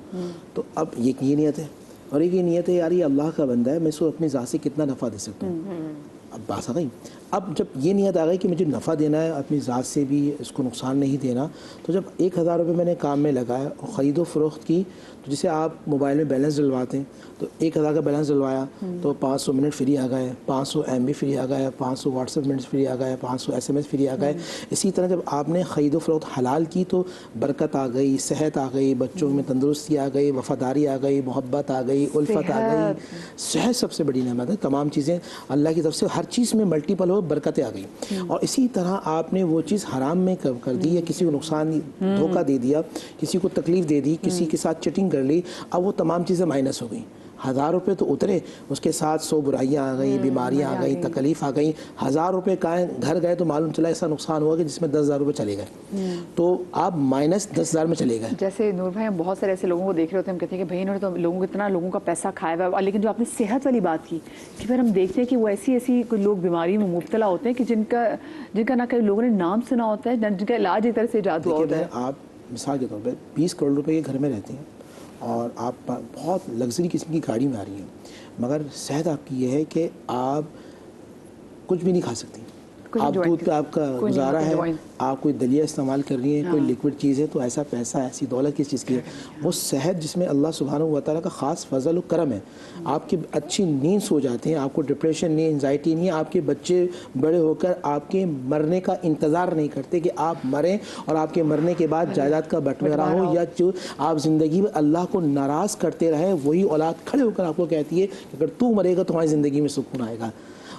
Speaker 2: تو اب یہ نیت ہے، اور ایک یہ نیت ہے یار یہ اللہ کا بندہ ہے، میں اس کو اپنی ذات سے کتنا نفع دے سکتا ہوں۔ اب بات آ گئی، اب جب یہ نیت آ گئی کہ مجھے نفع دینا ہے، اپنی ذات سے بھی اس کو نقصان نہیں دینا، تو جب 1000 روپے میں نے کام میں لگایا اور خرید و فروخت کی، تو جسے آپ موبائل میں بیلنس ڈلواتے ہیں، تو 1000 کا بیلنس ڈلوایا تو 500 منٹ فری آ گئے، 500 MB فری آ گئے، 500 واٹس ایپ منٹس فری آ گئے، 500 SMS فری آ گئے۔ اسی طرح جب آپ نے خرید و فروخت حلال کی تو برکت آ گئی، صحت آ گئی، بچوں میں تندرستی آ گئی، وفاداری آ گئی، محبت آ گئی، الفت آ گئی۔ صحت سب سے بڑی نعمت ہے، تمام چیزیں اللہ کی طرف سے، ہر چیز میں ملٹیپل ہو، برکتیں آ گئی۔ اور اسی طرح آپ نے وہ چیز حرام میں کر دی، یا کسی کو نقصان دھوکہ دے دیا، کسی کو تکلیف دے دی، کسی کے ساتھ چیٹنگ کر لی، اب وہ تمام چیزیں مائنس ہو گئیں۔ 1000 روپے تو اترے، اس کے ساتھ 100 برائیاں آ گئیں، بیماریاں آ گئیں، تکلیف آ گئیں۔ 1000 روپے گھر گئے تو معلوم چلا ایسا نقصان ہوا کہ جس میں 10,000 روپے چلے گئے، تو آپ مائنس 10,000 میں چلے گئے۔
Speaker 1: جیسے نور بھائی، ہم بہت سارے ایسے لوگوں کو دیکھ رہے ہوتے ہیں، ہم کہتے ہیں کہ بھائی انہوں نے تو لوگوں کا پیسہ کھایا ہوا ہے، لیکن جو آپ نے صحت والی بات کی کہ پھر ہم دیکھتے ہیں کہ وہ ایسی لوگ بیماری میں مبتلا ہوتے ہیں کہ جن کا نہ کئی لوگوں نے نام سنا ہوتا ہے، جن کا علاج ایک طرح سے ایجاد ہوا ہوتا ہے۔
Speaker 2: آپ مثال کے طور پہ 20 کروڑ روپے کے گھر میں رہتے ہیں اور آپ بہت لگژری قسم کی گاڑی میں آ رہی ہیں، مگر صحت آپ کی یہ ہے کہ آپ کچھ بھی نہیں کھا سکتی، آپ دودھ پہ آپ کا گزارا ہے، آپ کوئی دلیا استعمال کر رہی ہیں، کوئی لیکوڈ چیز ہے، تو ایسا پیسہ، ایسی دولت کس چیز کی ہے؟ وہ صحت جس میں اللہ سبحانہ و تعالیٰ کا خاص فضل و کرم ہے۔ آپ کی اچھی نیند سو جاتے ہیں، آپ کو ڈپریشن نہیں، انزائٹی نہیں، آپ کے بچے بڑے ہو کر آپ کے مرنے کا انتظار نہیں کرتے کہ آپ مریں اور آپ کے مرنے کے بعد جائیداد کا بٹوارا ہو، یا جو آپ زندگی میں اللہ کو ناراض کرتے رہے، وہی اولاد کھڑے ہو کر آپ کو کہتی ہے کہ اگر تو مرے گا تو تمہاری زندگی میں سکون آئے گا۔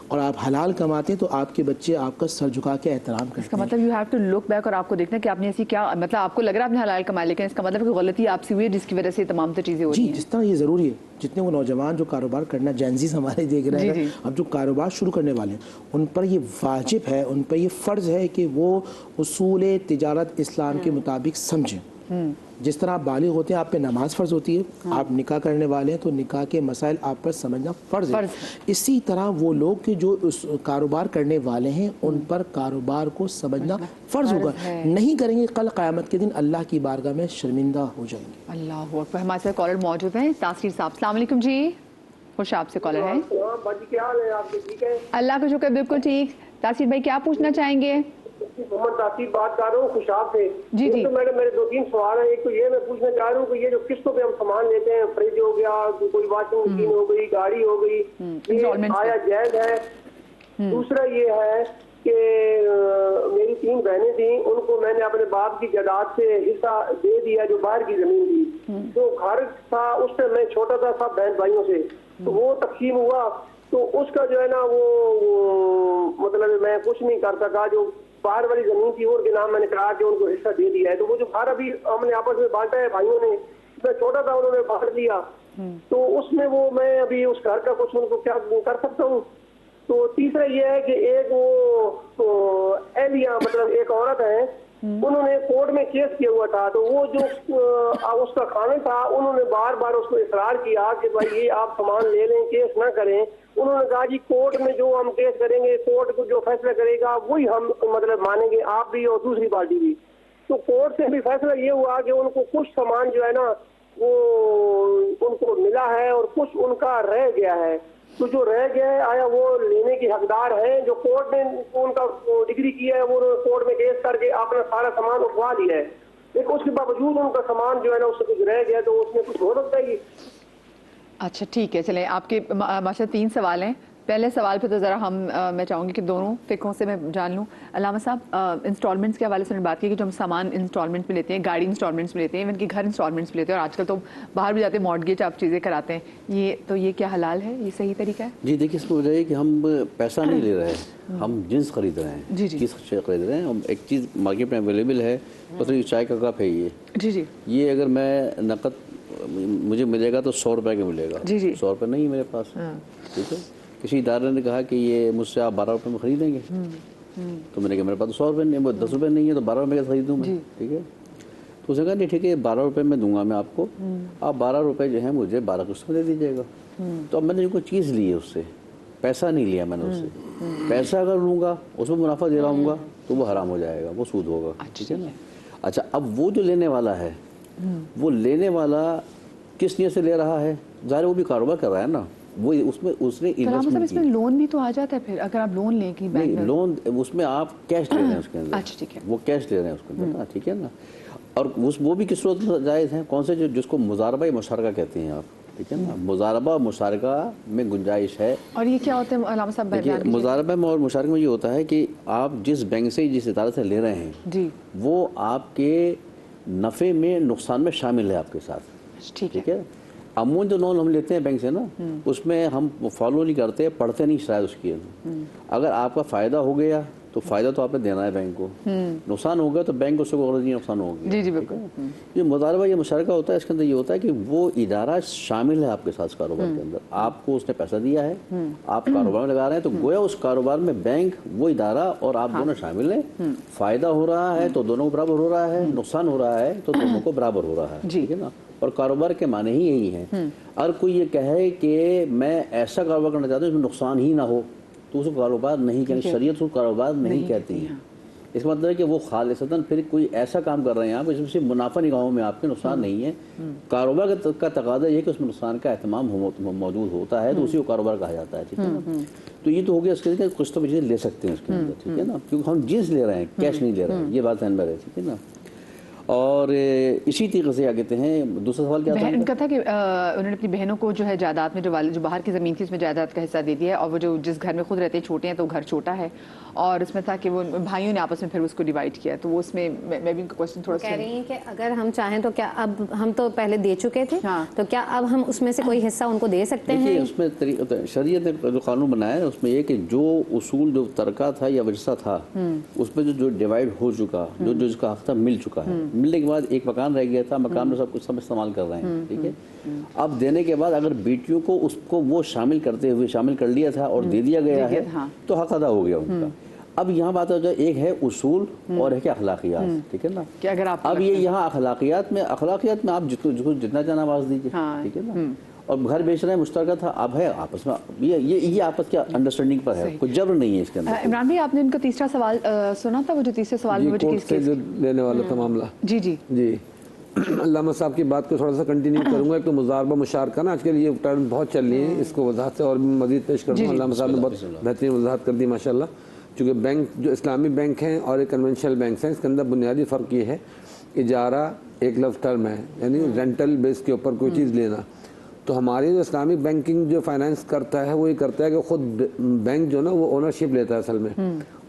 Speaker 2: اور آپ حلال کماتے ہیں تو آپ کے بچے آپ کا سر جھکا کے احترام کرتے ہیں۔
Speaker 1: اس کا مطلب you have to look back, اور آپ کو دیکھنا کہ آپ نے ایسی کیا، مطلب آپ کو لگ رہا ہے آپ نے حلال کمایا، لیکن اس کا مطلب کہ غلطی آپ سے ہوئی ہے جس کی وجہ سے تمام تو چیزیں ہو رہی ہیں۔
Speaker 2: جس طرح یہ ضروری ہے، جتنے وہ نوجوان جو کاروبار کرنا، جینزیز ہمارے دیکھ رہے ہیں، اب جو کاروبار شروع کرنے والے ہیں، ان پر یہ واجب ہے، ان پر یہ فرض ہے کہ وہ اصول تجارت اسلام کے مطابق سمجھیں۔ جس طرح آپ بالغ ہوتے ہیں، آپ پہ نماز فرض ہوتی ہے، آپ نکاح کرنے والے ہیں تو نکاح کے مسائل آپ پر سمجھنا فرض ہے۔ اسی طرح وہ لوگ کہ جو کاروبار کرنے والے ہیں ان پر کاروبار کو سمجھنا فرض ہوگا، نہیں کریں گے کل قیامت کے دن اللہ کی بارگاہ میں شرمندہ ہو جائیں گے۔
Speaker 1: اللہ اکبر۔ ہمارے ساتھ کالر موجود ہیں، تاثیر صاحب، السلام علیکم جی، خوش آپ سے کالر ہیں۔ اللہ کا شکر، بالکل ٹھیک۔ تاثیر بھائی کیا پوچھنا چاہیں گے؟
Speaker 6: محمد تاثیر بات کر رہا ہوں خوشاب سے۔
Speaker 1: جی جی،
Speaker 6: تو میرے 2-3 سوال ہیں۔ ایک تو یہ میں پوچھنا چاہ رہا ہوں کہ یہ جو قسطوں پہ ہم سامان لیتے ہیں، فریج ہو گیا، کوئی واشنگ مشین ہو گئی، گاڑی ہو گئی، یہ آیا جائز ہے؟ دوسرا یہ ہے کہ میری 3 بہنیں تھیں، ان کو میں نے اپنے باپ کی جائیداد سے حصہ دے دیا جو باہر کی زمین تھی، تو گھر تھا اس سے میں چھوٹا تھا سب بہن بھائیوں سے، تو وہ تقسیم ہوا، تو اس کا جو ہے نا وہ مطلب میں کچھ نہیں کر سکا، جو باہر والی زمین تھی اور کے نام میں نے کہا کہ ان کو حصہ دے دیا ہے، تو وہ جو گھر ابھی ہم نے آپس میں بانٹا ہے بھائیوں نے، میں چھوٹا تھا انہوں نے بانٹ لیا، تو اس میں وہ میں ابھی اس گھر کا کچھ ان کو کیا کر سکتا ہوں؟ تو تیسرا یہ ہے کہ ایک وہ اہلیہ مطلب ایک عورت ہے उन्होंने कोर्ट में केस किया हुआ था, तो वो जो उसका खामिद था उन्होंने बार बार उसको इसरार किया कि भाई ये आप सामान ले लें, केस ना करें। उन्होंने कहा जी कोर्ट में जो हम केस करेंगे, कोर्ट को जो फैसला करेगा वही हम मतलब मानेंगे, आप भी और दूसरी पार्टी भी। तो कोर्ट से भी फैसला ये हुआ कि उनको कुछ सामान जो है ना वो उनको मिला है और कुछ उनका रह गया है। तो जो रह गया है आया वो लेने की हकदार है। जो कोर्ट ने उनका डिग्री किया है वो कोर्ट में केस करके अपना सारा सामान उठवा लिया है, लेकिन उसके बावजूद उनका सामान जो है ना उससे कुछ रह गया, तो उसमें कुछ हो सकता है।
Speaker 1: अच्छा ठीक है, चलें आपके माशाल्लाह 3 सवाल हैं। पहले सवाल पे तो ज़रा मैं चाहूँगी कि दोनों फ़िक़ों से मैं जान लूँ। अल्लामा साहब, इंस्टॉलमेंट्स के हवाले से हमने बात की कि जो हम सामान इंस्टॉलमेंट में लेते हैं, गाड़ी इंस्टॉलमेंट्स में लेते हैं, इवन कि घर इंस्टॉलमेंट्स में लेते हैं, और आजकल तो बाहर भी जाते हैं मॉर्टगेज आप चीज़ें कराते हैं, ये क्या हलाल है, ये सही तरीका है?
Speaker 3: जी देखिए, इसमें वजह है कि हम पैसा नहीं ले रहे हैं, हम जिन्स खरीद रहे हैं, चीज़ खरीद रहे हैं। हम एक चीज़ मार्केट में अवेलेबल है, मतलब चाय का कप है ये अगर मैं नकद मुझे मिलेगा तो 100 रुपये का मिलेगा। 100 रुपये नहीं मेरे पास, ठीक है। किसी इदारे ने कहा कि ये मुझसे आप 12 रुपये में खरीदेंगे, तो मैंने कहा मेरे पास तो 100 रुपये नहीं, वो 10 रुपये नहीं है, तो 12 रुपये का खरीदूँ मैं, ठीक है। तो उसने कहा नहीं ठीक है, 12 रुपये में दूंगा मैं आपको, आप 12 रुपये जो है मुझे 12 किस्त में दे दीजिएगा। तो अब मैंने कोई चीज़ ली है उससे, पैसा नहीं लिया मैंने उससे। पैसा अगर लूँगा उसमें मुनाफा दे रहा हूँगा तो वो हराम हो जाएगा, वो सूद होगा, ठीक है ना। अच्छा, अब वो जो लेने वाला है, वो लेने वाला किस नीयत से ले रहा है? ज़ाहिर वो भी कारोबार कर रहा है ना, वो उसमें उसने इन्वेस्टमेंट
Speaker 1: इसमें लोन भी तो आ जाता है फिर, अगर आप लोन लें कि बैंक में।
Speaker 3: लोन उसमें आप कैश ले रहे हैं उसके अंदर।
Speaker 1: अच्छा ठीक है,
Speaker 3: वो कैश ले रहे हैं उसके अंदर ना, ठीक है ना। और वो भी किस सूरत में जायज़ है? कौन से जिसको मुजारबा या मुशारका कहते हैं आप, ठीक है ना। मुजारबा मुशारका में गुंजाइश है।
Speaker 1: और ये क्या होता है अल्लामा साहब?
Speaker 3: मुजारबा में और मुशारका में ये होता है कि आप जिस बैंक से जिस इदारे से ले रहे हैं
Speaker 1: जी, वो
Speaker 3: आपके नफ़े में नुकसान में शामिल है आपके साथ,
Speaker 1: ठीक है।
Speaker 3: अमूमन जो लोन हम लेते हैं बैंक से ना, उसमें हम फॉलो नहीं करते, पढ़ते नहीं शायद उसकी। अगर आपका फ़ायदा हो गया तो फ़ायदा तो आपने देना है बैंक को, नुकसान हो गया तो बैंक को उससे कोई नुकसान हो गया।
Speaker 1: जी बिल्कुल।
Speaker 3: ये मुदारबा या मुशारका होता है, इसके अंदर ये होता है कि वो इदारा शामिल है आपके साथ कारोबार के अंदर, आपको उसने पैसा दिया है, आप कारोबार में लगा रहे हैं, तो गोया उस कारोबार में बैंक, वो इदारा और आप दोनों शामिल हैं। फ़ायदा हो रहा है तो दोनों को बराबर हो रहा है, नुकसान हो रहा है तो दोनों को बराबर हो रहा है, ठीक है ना। और कारोबार के माने ही यही हैं। अगर कोई ये कहे कि मैं ऐसा कारोबार करना चाहता हूँ जिसमें नुकसान ही ना हो, तो उसको कारोबार नहीं कहते, शरीयत उसको कारोबार नहीं कहती है। इसका मतलब है कि वो खालिसतन फिर कोई ऐसा काम कर रहे हैं आप जिसमें सिर्फ मुनाफा निगाहों में आपके नुकसान नहीं है। कारोबार का तकादा ये है कि उसमें नुकसान का एहतमाम मौजूद होता है, तो उसी को कारोबार कहा जाता है, ठीक है ना। तो ये तो हो गया इसके लिए कुछ तो चीज़ें ले सकते हैं उसके अंदर, ठीक है ना, क्योंकि हम जिन्स ले रहे हैं, कैश नहीं ले रहे हैं, ये बात ध्यान में रहे, ठीक है ना। और इसी तरीके से क्या कहते हैं, दूसरा सवाल क्या था
Speaker 1: उनका था कि उन्होंने अपनी बहनों को जो है जायदाद में जो बाहर की ज़मीन थी उसमें जायदाद का हिस्सा दे दिया है, और वो जो जिस घर में खुद रहते हैं छोटे हैं तो घर छोटा है, और उसमें था कि वो भाइयों ने आपस में फिर उसको डिवाइड किया। तो वो उसमें मैं भी उनका क्वेश्चन थोड़ा
Speaker 5: कह रही हैं कि अगर हम चाहें तो क्या अब हम तो पहले दे चुके थे, तो क्या अब हम उसमें से कोई हिस्सा उनको दे सकते हैं?
Speaker 3: उसमें शरीयत ने जो कानून बनाया है उसमें ये कि जो उसूल जो तरका था या वरसा था उसमें जो डिवाइड हो चुका, जो जिसका हक था मिल चुका है, मिलने के बाद एक मकान रह गया था, मकान में सब कुछ सब इस्तेमाल कर रहे हैं, ठीक है। अब देने के बाद अगर बेटियों को उसको वो शामिल कर लिया था और दे दिया गया है, तो हक अदा हो गया उनका। अब यहाँ बात हो जाए, एक है उसूल और है कि अखलाकियात, ठीक है ना।
Speaker 1: कि अगर आप
Speaker 3: अब ये यहाँ अखलाकियात में आप जितना चाहे आवाज़ दीजिए, ठीक है ना। और घर बेच रहे हैं मुश्तरका था, अब है आपस में ये आपस के अंडरस्टैंडिंग पर है, कोई जबर नहीं है इसके अंदर।
Speaker 1: इमरान भाई, आपने उनका तीसरा सवाल सुना था, वो जो तीसरे सवाल में
Speaker 4: कोर्ट से जो लेने वाला था मामला।
Speaker 1: जी
Speaker 4: अल्लामा साहब की बात को थोड़ा सा कंटिन्यू करूंगा। एक तो मुजारबा मुशारका ना आजकल ये टर्म बहुत चल रही है, इसको वजाहत से और भी मजीद पेश कर दूँ। अल्लामा साहब ने बहुत बेहतरीन वजाहत कर दी माशाल्लाह। चूँकि बैंक जो इस्लामी बैंक हैं और एक कन्वेंशनल बैंक हैं, इसके अंदर बुनियादी फ़र्क ये है, इजारा एक लफ्ज़ टर्म है, यानी रेंटल बेस के ऊपर कोई चीज़ लेना। तो हमारी जो इस्लामिक बैंकिंग जो फाइनेंस करता है वो ये करता है कि ख़ुद बैंक जो ना वो ओनरशिप लेता है असल में,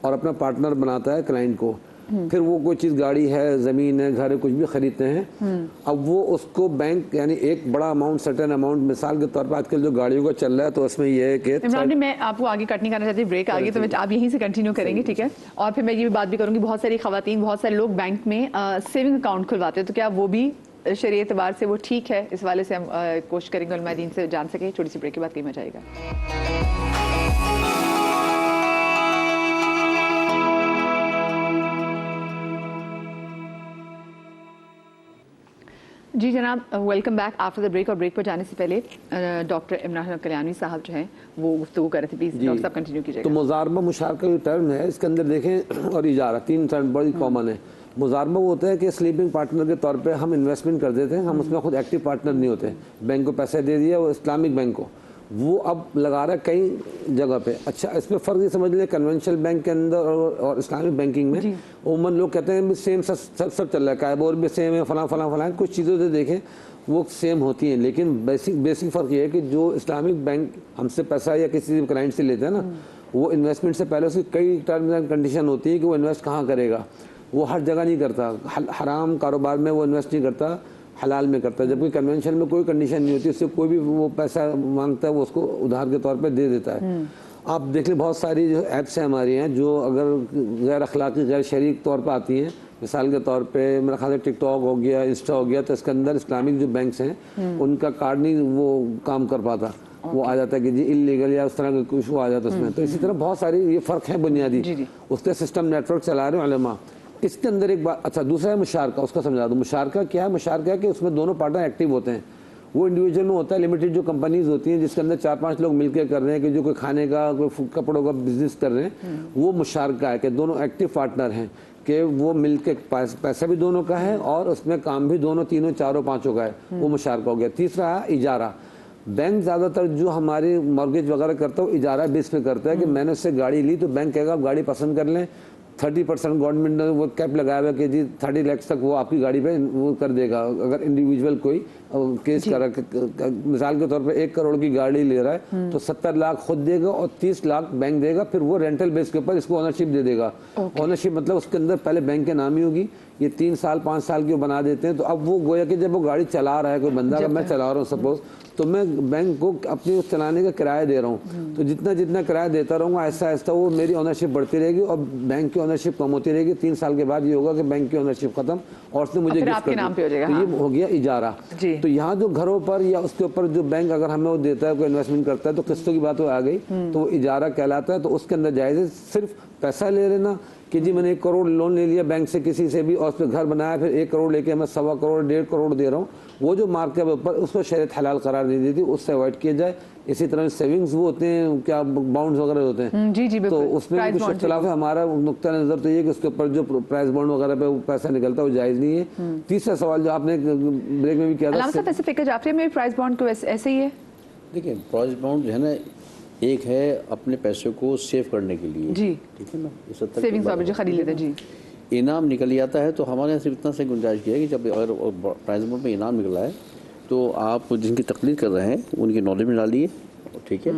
Speaker 4: और अपना पार्टनर बनाता है क्लाइंट को। फिर वो कोई चीज़, गाड़ी है, ज़मीन है, घर है, कुछ भी ख़रीदते हैं, अब वो उसको बैंक यानी एक बड़ा अमाउंट, सर्टेन अमाउंट, मिसाल के तौर पर आजकल जो गाड़ियों का चल रहा है तो उसमें ये है कि
Speaker 1: इमरान, मैं आपको आगे कट नहीं करना चाहती, ब्रेक आ गई तो आप यहीं से कंटिन्यू करेंगे, ठीक है। और फिर मैं ये भी बात भी करूँगी, बहुत सारी ख़वातीन, बहुत सारे लोग बैंक में सेविंग अकाउंट खुलवाते हैं, तो क्या वो भी शरीयत एतबार से वो ठीक है? इस वाले से हम कोशिश करेंगे उलमा दीन से जान सकें। छोटी सी ब्रेक के बाद कहीं जाएगा। जी जनाब, welcome back after the break. और ब्रेक पर जाने से पहले डॉक्टर इमरान कल्याणी साहब जो हैं वो गुफ्तगू कर रहे थे, प्लीज डॉक्टर साहब कंटिन्यू कीजिएगा।
Speaker 4: तो मुजारबा मुशारका जो टर्म है इसके अंदर देखें और इजारा, तीन टर्म बड़ी कॉमन है। मुजारबा वो होता है कि स्लीपिंग पार्टनर के तौर पे हम इन्वेस्टमेंट कर देते हैं, हम उसमें खुद एक्टिव पार्टनर नहीं होते। बैंक को पैसा दे दिया, वो इस्लामिक बैंक को, वो अब लगा रहा है कई जगह पे। अच्छा, इसमें फ़र्क ये समझ लें, कन्वेंशनल बैंक के अंदर और इस्लामिक बैंकिंग में उमूमन लोग कहते हैं सेम सब चल रहा है, कायबोर भी सेम है, फलां कुछ चीज़ों से देखें वो सेम होती हैं, लेकिन बेसिक फ़र्क ये है कि जो इस्लामिक बैंक हमसे पैसा या किसी क्लाइंट से लेते हैं ना, वो इन्वेस्टमेंट से पहले उसकी कई टर्म्स एंड कंडीशन होती है कि वो इन्वेस्ट कहाँ करेगा। वो हर जगह नहीं करता, हराम कारोबार में वो इन्वेस्ट नहीं करता, हलाल में करता है। जबकि कन्वेंशन में कोई कंडीशन नहीं होती, उससे कोई भी वो पैसा मांगता है वो उसको उधार के तौर पे दे देता है। आप देख लें बहुत सारी जो ऐप्स हैं हमारी हैं जो अगर गैर अखलाकी गैर शरीक तौर पर आती हैं, मिसाल के तौर पे मेरा ख्याल है टिकटॉक हो गया, इंस्टा हो गया, तो इसके अंदर इस्लामिक जो बैंक्स हैं उनका कार्ड नहीं वो काम कर पाता, वो आ जाता है कि जी इलीगल या उस तरह का कुछ वो आ जाता है उसमें। तो इसी तरह बहुत सारी ये फ़र्क है बुनियादी। उसके सिस्टम नेटवर्क चला रहे हैं उलेमा। इसके अंदर एक बात, अच्छा दूसरा है मुशारका, उसका समझा दूँ। मुशारका क्या है? मुशारका कि उसमें दोनों पार्टनर एक्टिव होते हैं। वो इंडिविजुअल में होता है, लिमिटेड जो कंपनीज होती हैं जिसके अंदर 4-5 लोग मिलकर कर रहे हैं कि जो कोई खाने का कोई कपड़ों का बिजनेस कर रहे हैं, वो मुशारका है कि दोनों एक्टिव पार्टनर हैं कि वो मिलकर पैसा भी दोनों का है और उसमें काम भी दोनों तीनों चारों पाँचों का है, वो मुशारका हो गया। तीसरा है इजारा। बैंक ज़्यादातर जो हमारी मॉर्गेज वगैरह करता है वो इजारा बेस पे करता है कि मैंने उससे गाड़ी ली तो बैंक कहेगा आप गाड़ी पसंद कर लें, 30% गवर्नमेंट ने वो कैप लगाया हुआ कि जी 30 लाख तक वो आपकी गाड़ी पे वो कर देगा। अगर इंडिविजुअल कोई केस कर मिसाल के तौर पे 1 करोड़ की गाड़ी ले रहा है तो 70 लाख खुद देगा और 30 लाख बैंक देगा, फिर वो रेंटल बेस के ऊपर इसको ओनरशिप दे देगा। ओनरशिप मतलब उसके अंदर पहले बैंक के नाम ही होगी, ये 3 साल 5 साल की वो बना देते हैं। तो अब वो गोया कि जब वो गाड़ी चला रहा है कोई बंदा, मैं चला रहा हूँ सपोज, तो मैं बैंक को अपनी उस चलाने का किराया दे रहा हूँ, तो जितना किराया देता रहूँगा ऐसा ऐसा वो मेरी ओनरशिप बढ़ती रहेगी और बैंक की ओनरशिप कम होती रहेगी। 3 साल के बाद ये होगा कि बैंक की ओनरशिप खत्म और उसने मुझे गिफ्ट कर दी, तो ये हो गया इजारा। तो यहाँ जो घरों पर या उसके ऊपर जो बैंक अगर हमें वो देता है, कोई इन्वेस्टमेंट करता है, तो किस्तों की बात आ गई तो वो इजारा कहलाता है। तो उसके अंदर जायज़ है सिर्फ पैसा ले लेना कि जी मैंने 1 करोड़ लोन ले लिया बैंक से किसी से भी और उस पर घर बनाया, फिर 1 करोड़ लेके मैं 1.25 करोड़ 1.5 करोड़ दे रहा हूँ, वो जो मार्केट के ऊपर उसको शरीयत हलाल करार नहीं देती, उससे अवॉइड किया जाए। इसी तरह सेविंग्स वो होते हैं क्या बाउंड्स वगैरह होते हैं,
Speaker 1: जी जी,
Speaker 4: तो उसमें कुछ इख्तिलाफ है। हमारा नुक्ता नज़र तो ये कि उसके ऊपर जो प्राइस बॉन्ड वगैरह पे पैसा निकलता है वो जायज़ नहीं है। तीसरा सवाल जो आपने ब्रेक में भी किया था,
Speaker 1: पैसे पैकेज जाफरी में प्राइस बॉन्ड को ऐसे ही है।
Speaker 3: देखिए प्राइस बॉन्ड जो है ना, एक है अपने पैसे को सेव करने के लिए,
Speaker 1: जी
Speaker 3: ठीक है ना,
Speaker 1: सेविंग्स वाले जो खरीद लेते हैं जी,
Speaker 3: इनाम निकल जाता है। तो हमारे यहाँ सिर्फ इतना से गुंजाइश की है कि जब अगर प्राइस बॉन्ड में इनाम निकला है तो आप जिनकी तकलीफ कर रहे हैं उनकी नॉलेज में डालिए, ठीक है,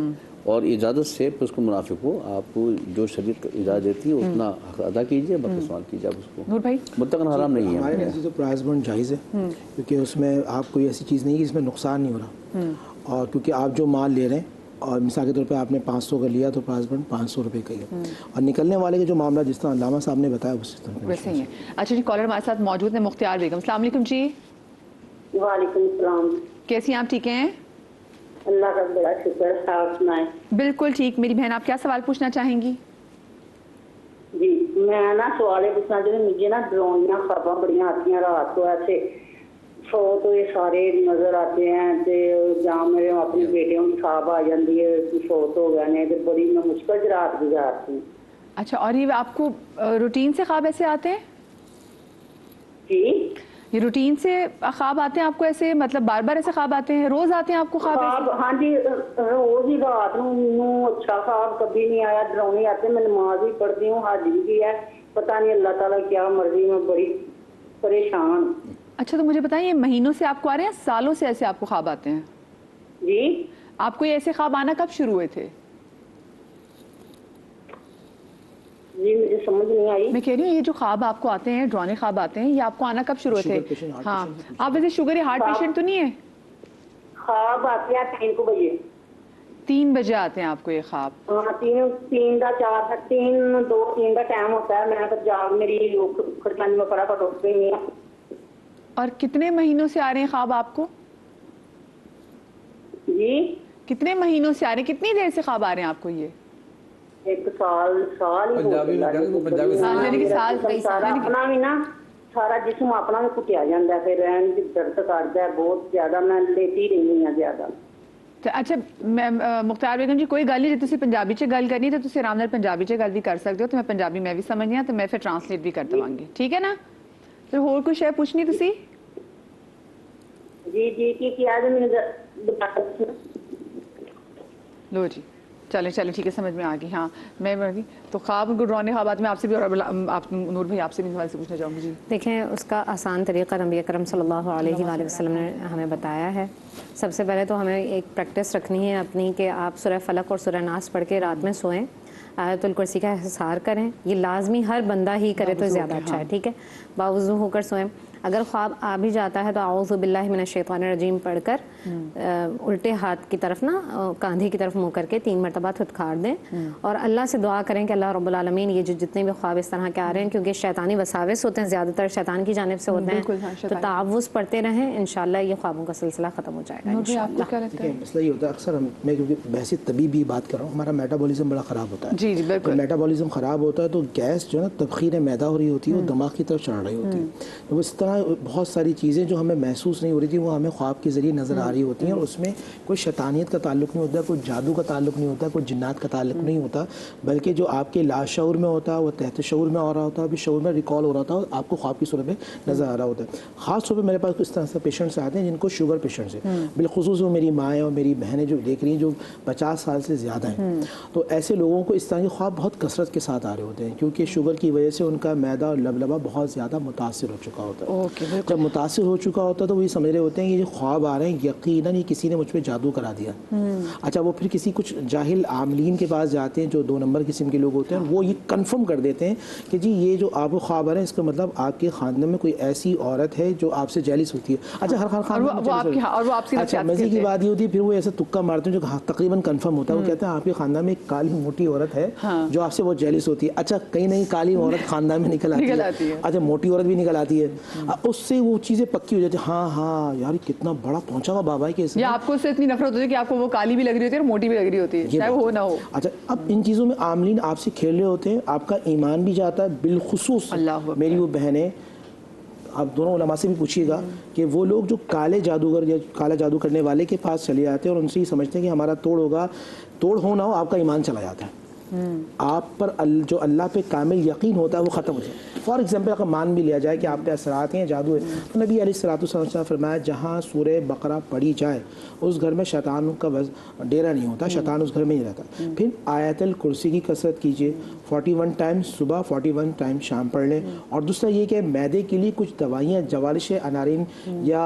Speaker 3: और इजाज़त से उसको मुनाफिक को आप जो शरीयत इजाज़त देती है उतना हक अदा कीजिए, बाकी सवाल कीजिए आप उसको।
Speaker 1: नूर भाई,
Speaker 3: मुत्तक़न हराम नहीं है
Speaker 2: हमारे नज़दीक तो प्राइस बॉन्ड जायज़ है, क्योंकि उसमें आप कोई ऐसी चीज़ नहीं कि इसमें नुकसान नहीं हो रहा, और क्योंकि आप जो माल ले रहे हैं और मिसाल के तौर पे आपने 500 का लिया तो प्राइस बॉन्ड 500 रुपये का ही है, और निकलने वाले के जो मामला जिस तरह अल्लामा साहब ने बताया उस तरह
Speaker 1: वैसे ही है। अच्छा जी, कॉलर हमारे साथ मौजूद है मुख्तियार बेगम। अस्सलाम वालेकुम जी।
Speaker 7: वालेकुम सलाम।
Speaker 1: कैसी हैं आप? ठीक हैं?
Speaker 7: अल्लाह का बड़ा शुक्र है, आप सुनाएं।
Speaker 1: बिल्कुल ठीक। मेरी बहन, आप क्या सवाल पूछना चाहेंगी?
Speaker 7: जी मैं ना सवाल पूछना चाहती, मुझे ना डरावनी खबरें बड़ी आती हैं रात को, ऐसे तो ये सारे नजर आते हैं, तो जहाँ मेरे अपने बेटियों की ख्वाब आ जाती है कि फोत हो गया ने, तो बड़ी मैं मुश्किल रात गुजारती हूँ।
Speaker 1: अच्छा, और ये आपको रूटीन से ख्वाब ऐसे आते हैं?
Speaker 7: जी
Speaker 1: ये रूटीन से ख्वाब आते हैं आपको ऐसे, मतलब बार बार ऐसे ख्वाब आते हैं? रोज आते हैं आपको ख्वाब?
Speaker 7: हाँ जी, रोज ही रात को अच्छा ख्वाब कभी नहीं आया, डरावनी आते। मैं नमाज भी पढ़ती हूँ, हाजिरी भी है, पता नहीं अल्लाह ताला क्या मर्जी में बड़ी परेशान।
Speaker 1: अच्छा, तो मुझे बताइए महीनों से आपको आ रहे हैं, सालों से ऐसे आपको ख्वाब आते हैं?
Speaker 7: जी
Speaker 1: आपको ये ऐसे ख्वाब आना कब शुरू हुए थे?
Speaker 7: जी मुझे समझ नहीं आई।
Speaker 1: मैं कह रही हूँ ये जो ख्वाब आपको आते हैं, डरावने ख्वाब आते हैं, ये आपको आना कब शुरू हुए थे? हाँ, आप वैसे शुगर या हार्ट पेशेंट तो नहीं है?
Speaker 7: ख्वाब आते हैं 3 बजे।
Speaker 1: 3 बजे आते हैं आपको ये ख्वाब?
Speaker 7: हाँ, 3 का 4 3 2 3 का टाइम होता है। मैं तो जाग मेरी खड़कानी में फटाफट उठ गई है।
Speaker 1: और कितने महीनों से आ रहे हैं ख्वाब आपको?
Speaker 7: जी
Speaker 1: कितने महीनों से आ रहे हैं, कितनी देर से ख्वाब आ रहे हैं आपको? ये
Speaker 7: 1 साल ही
Speaker 4: पंजाबी में कह रहे हैं, पंजाबी
Speaker 1: साल यानी कि साल
Speaker 7: सारा अपना भी ना ਸਾਰਾ ਜਿਸਮ ਆਪਣਾ ਵੀ ਘੁੱਟਿਆ ਜਾਂਦਾ, ਫਿਰ ਰਹਿਣ ਦੀ ਦਰਦ ਕਰਦਾ ਬਹੁਤ ਜ਼ਿਆਦਾ, ਮੈਂ ਲੇਟੀ ਰਹਿੰਦੀ ਹਾਂ ਜ਼ਿਆਦਾ।
Speaker 1: ਅੱਛਾ ਮੁਖਤਾਰ ਬੇਗਮ ਜੀ, ਕੋਈ ਗੱਲ ਨਹੀਂ, ਜੇ ਤੁਸੀਂ ਪੰਜਾਬੀ 'ਚ ਗੱਲ ਕਰਨੀ ਤਾਂ ਤੁਸੀਂ ਆਰਾਮ ਨਾਲ ਪੰਜਾਬੀ 'ਚ ਗੱਲ ਵੀ ਕਰ ਸਕਦੇ ਹੋ, ਤੇ ਮੈਂ ਪੰਜਾਬੀ ਮੈਂ ਵੀ ਸਮਝਦੀ ਹਾਂ, ਤੇ ਮੈਂ ਫਿਰ ਟਰਾਂਸਲੇਟ ਵੀ ਕਰ ਦੇਵਾਂਗੀ, ਠੀਕ ਹੈ ਨਾ? ਫਿਰ ਹੋਰ ਕੁਛ ਹੈ ਪੁੱਛਣੀ ਤੁਸੀਂ?
Speaker 7: जी जी की आज मैंने
Speaker 1: लो जी, चलें चलें, ठीक है, समझ में आ गई। हाँ, मैं तो ख्वाब गुडरौने ख्वाबात में आपसे भी, और आप नूर भाई आपसे भी सवाल से पूछना चाहूँगी जी।
Speaker 5: देखें, उसका आसान तरीक़ा नबी अकरम सल्लल्लाहु अलैहि वसल्लम ने हमें बताया है। सबसे पहले तो हमें एक प्रैक्टिस रखनी है अपनी कि आप सूरह फलक और सूरह नास पढ़ के रात में सोएं, आयतुल कुर्सी का हिसार करें। ये लाजमी हर बंदा ही करे तो ज़्यादा अच्छा है, ठीक है? बावज़ू होकर सोएं। अगर ख्वाब आ भी जाता है तो आऊज़ु बिल्लाहि मिनश शैतानिर रजीम पढ़कर उल्टे हाथ की तरफ ना कंधे की तरफ मुँह करके 3 मरतबा थुतकार दें, और अल्लाह से दुआ करें कि अल्लाह रब्बुल आलमीन ये जो जितने भी ख्वाब इस तरह के आ रहे हैं, क्योंकि शैतानी वसाविस होते हैं, ज़्यादातर शैतान की जानिब से होते हैं, तो तावुज़ पढ़ते रहें, इंशाअल्लाह ये ख्वाबों का सिलसिला ख़त्म हो जाएगा इंशाअल्लाह।
Speaker 2: मसला ये होता है अक्सर मैं क्योंकि वैसे तभी भी बात कर रहा हूँ, हमारा मेटाबॉलिज्म बड़ा ख़राब होता है।
Speaker 1: जी जी बिल्कुल।
Speaker 2: मेटाबॉलिज्म ख़राब होता है तो गैस जो है ना तबखीर मैदा हो रही होती है, वो दिमाग की तरफ चढ़ रही होती है, तो इस तरह बहुत सारी चीज़ें जो हमें महसूस नहीं हो रही थी वो हमें ख्वाब के ज़रिए नज़र आ रही होती हैं, और उसमें कोई शैतानियत का ताल्लुक़ नहीं होता, कोई जादू का ताल्लुक़ नहीं होता, कोई जिन्नात का ताल्लुक़ नहीं होता, बल्कि जो आपके लाशऊर में होता है वो तहत शऊर में आ रहा होता है, अभी शऊर में रिकॉल हो रहा था, आपको ख्वाब की सूरत में नज़र आ रहा होता है। ख़ास तौर पर मेरे पास इस तरह से पेशेंट्स आते हैं जिनको शुगर पेशेंट्स हैं, बिलखुसूस वो मेरी माएँ और मेरी बहनें जो देख रही हैं, जो 50 साल से ज़्यादा हैं, तो ऐसे लोगों को इस तरह के ख्वाब बहुत कसरत के साथ आ रहे होते हैं, क्योंकि शुगर की वजह से उनका मैदा और लबलबा बहुत ज़्यादा मुतासिर हो चुका होता है। जब मुतासिर हो चुका होता है तो वो ये समझ रहे होते हैं कि जो ख्वाब आ रहे हैं यकीनन ये किसी ने मुझ पर जादू करा दिया। अच्छा, वो फिर किसी कुछ जाहिल आमलीन के पास जाते हैं जो 2 नंबर किस्म के लोग होते हैं, वो ये कन्फर्म कर देते हैं कि जी ये जो आपको ख्वाब आ रहे हैं इसका मतलब आपके खानदान में कोई ऐसी औरत है जो आपसे जेलिस होती है। अच्छा, हर खानदान अच्छा मज़े की बात ये होती है, फिर वो ऐसा तुक्का मारते हैं जो तकरीबन कन्फर्म होता है, वो कहते हैं आपके खानदान में एक काली मोटी औरत है जो आपसे बहुत जेलिस होती है। अच्छा, कहीं नहीं काली औरत खानदान में निकल आती है, अच्छा मोटी औरत भी निकल आती है, उससे वो चीज़ें पक्की हो जाती है। हाँ हाँ यार कितना बड़ा पहुंचा हुआ बाबा है कि या
Speaker 1: आपको उससे इतनी नफरत होती है कि आपको वो काली भी लग रही होती है और मोटी भी लग रही होती है, चाहे वो हो ना हो।
Speaker 2: अच्छा, अब इन चीज़ों में आमलीन आपसे खेल रहे होते हैं, आपका ईमान भी जाता है। बिलखुसूस मेरी वो बहनें, आप दोनों उलमा से भी पूछिएगा कि वो लोग जो काले जादूगर या काला जादू करने वाले के पास चले जाते हैं और उनसे ही समझते हैं कि हमारा तोड़ होगा, तोड़ हो ना हो आपका ईमान चला जाता है, आप पर जो अल्लाह पे कामिल यकीन होता है वो ख़त्म हो जाए। फॉर एग्जांपल अगर मान भी लिया जाए कि आप पे असरात हैं, जादू है, तो नबी अलैहिस्सलातु वस्सलाम फरमाया जहाँ सूरह बकरा पढ़ी जाए उस घर में शैतान का डेरा नहीं होता, शैतान उस घर में ही रहता। फिर आयतुल कुर्सी की कसरत कीजिए, 41 टाइम्स सुबह 41 टाइम शाम पढ़ लें। और दूसरा ये कि मैदे के लिए कुछ दवाइयाँ जवालिश अनारिन या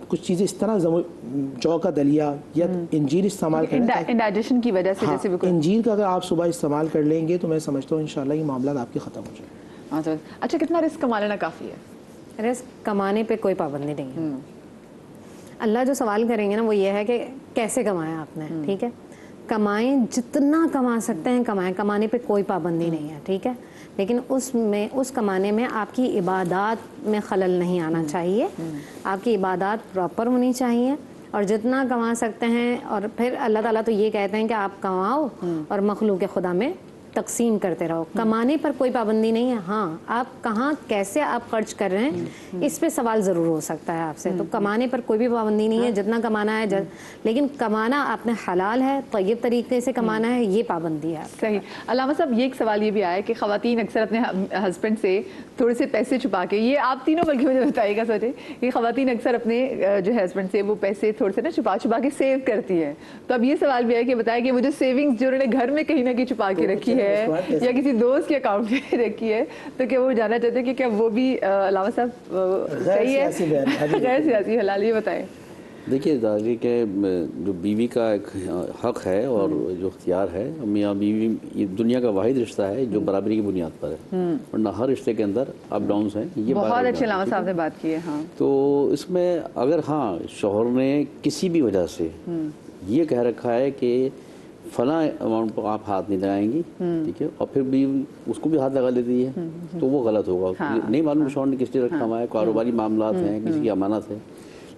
Speaker 2: कुछ चीज़ें इस तरह जौ का दलिया या इंजीर इस्तेमाल करें
Speaker 1: इंडाइजेशन की वजह से। जैसे भी
Speaker 2: इंजीर का अगर आप सुबह इस्तेमाल कर लेंगे तो मैं समझता हूँ इंशाल्लाह ये मामला आपके ख़त्म हो जाए।
Speaker 1: अच्छा, कितना रिस्क कमा लेना काफ़ी है?
Speaker 5: रिस्क कमाने पे कोई पाबंदी नहीं है। अल्लाह जो सवाल करेंगे ना वो ये है कि कैसे कमाया आपने, ठीक है? कमाएं, जितना कमा सकते हैं कमाएं, कमाने पे कोई पाबंदी नहीं है, ठीक है? लेकिन उस कमाने में आपकी इबादत में खलल नहीं आना चाहिए, आपकी इबादत प्रॉपर होनी चाहिए, और जितना कमा सकते हैं। और फिर अल्लाह ताला तो ये कहते हैं कि आप कमाओ और मखलूक खुदा में तकसीम करते रहो। कमाने पर कोई पाबंदी नहीं है। हाँ, आप कहाँ कैसे आप खर्च कर रहे हैं इस पे सवाल ज़रूर हो सकता है आपसे। तो कमाने पर कोई भी पाबंदी नहीं है, जितना कमाना है लेकिन कमाना आपने हलाल है, तय्यब तरीके से कमाना है, ये पाबंदी है।
Speaker 1: सही। अल्लामा साहब, ये एक सवाल ये भी आया कि ख़वातीन अक्सर अपने हस्बैंड से थोड़े से पैसे छुपा के, ये आप तीनों बल्कि मुझे बताइएगा सोचे कि ख़वातीन अक्सर अपने जो हस्बैंड से वो पैसे थोड़े से ना छुपा के सेव करती हैं, तो अब ये सवाल भी है कि बताया कि वो जो सेविंग्स जो उन्होंने घर में कहीं ना कहीं छुपा के रखी है या किसी दोस्त के अकाउंट में रखी है, तो क्या वो जानना चाहते हैं कि क्या वो भी अलावा साहब सही है, गैर सियासी हलाल? ये बताएं।
Speaker 3: देखिए दादी के जो बीवी का एक हक है और जो इख्तियार है, मियाँ बीवी ये दुनिया का वाहिद रिश्ता है जो बराबरी की बुनियाद पर है, वरना हर रिश्ते के अंदर अप डाउन्स हैं। ये
Speaker 1: बहुत अच्छे अलावा साहब ने बात की है। हाँ, तो
Speaker 3: इसमें अगर हाँ शौहर ने किसी भी वजह से ये कह रखा है कि फला अमाउंट पर आप हाथ नहीं लगाएंगी, ठीक है, और फिर भी उसको भी हाथ लगा लेती है, तो वो गलत होगा। हाँ, नहीं मालूम शौहर ने किस लिए रखा हुआ है, कारोबारी मामलात हैं, किसी की अमानत है।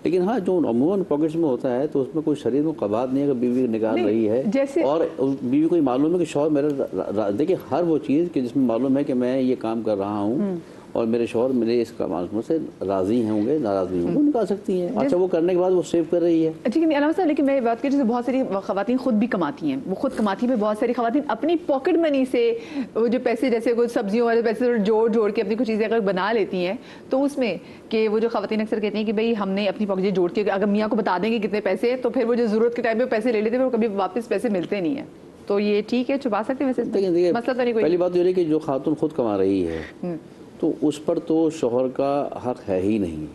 Speaker 3: लेकिन हाँ, जो अमूमन पॉकेट्स में होता है तो उसमें कोई शरीर में कबाद नहीं है कि बीवी निकाल रही है और बीवी को मालूम है कि शौहर मेरा देखिए हर वो चीज़ कि जिसमें मालूम है कि मैं ये काम कर रहा हूँ اور میرے شوہر میرے اس کام سے راضی ہوں گے, ناراض نہیں ہوں گے, نکال سکتی ہیں. اچھا وہ کرنے کے بعد وہ سیو کر رہی ہے.
Speaker 1: ٹھیک ہے علامہ صاحب, لیکن میں بات کر جیسے بہت ساری خواتین خود بھی کماتی ہیں, وہ خود کماتی ہیں, بہت ساری خواتین اپنی پاکٹ منی سے وہ جو پیسے جیسے کچھ سبزیوں والے پیسے جوڑ کے اپنی کچھ چیزیں اگر بنا لیتی ہیں, تو اس میں کہ وہ جو خواتین اکثر کہتی ہیں کہ بھئی ہم نے اپنی پاکٹ جوڑ کے اگر میاں کو بتا دیں گے کتنے پیسے, تو پھر وہ جو ضرورت کے ٹائم پہ پیسے لے لیتے ہیں, وہ کبھی واپس پیسے ملتے نہیں ہیں. تو یہ ٹھیک ہے, چھپا سکتے ہیں ویسے, مسئلہ تو نہیں کوئی.
Speaker 3: پہلی بات یہ ہے کہ جو خاتون خود کما رہی ہے تو اس پر تو شوہر کا حق ہے ہی نہیں,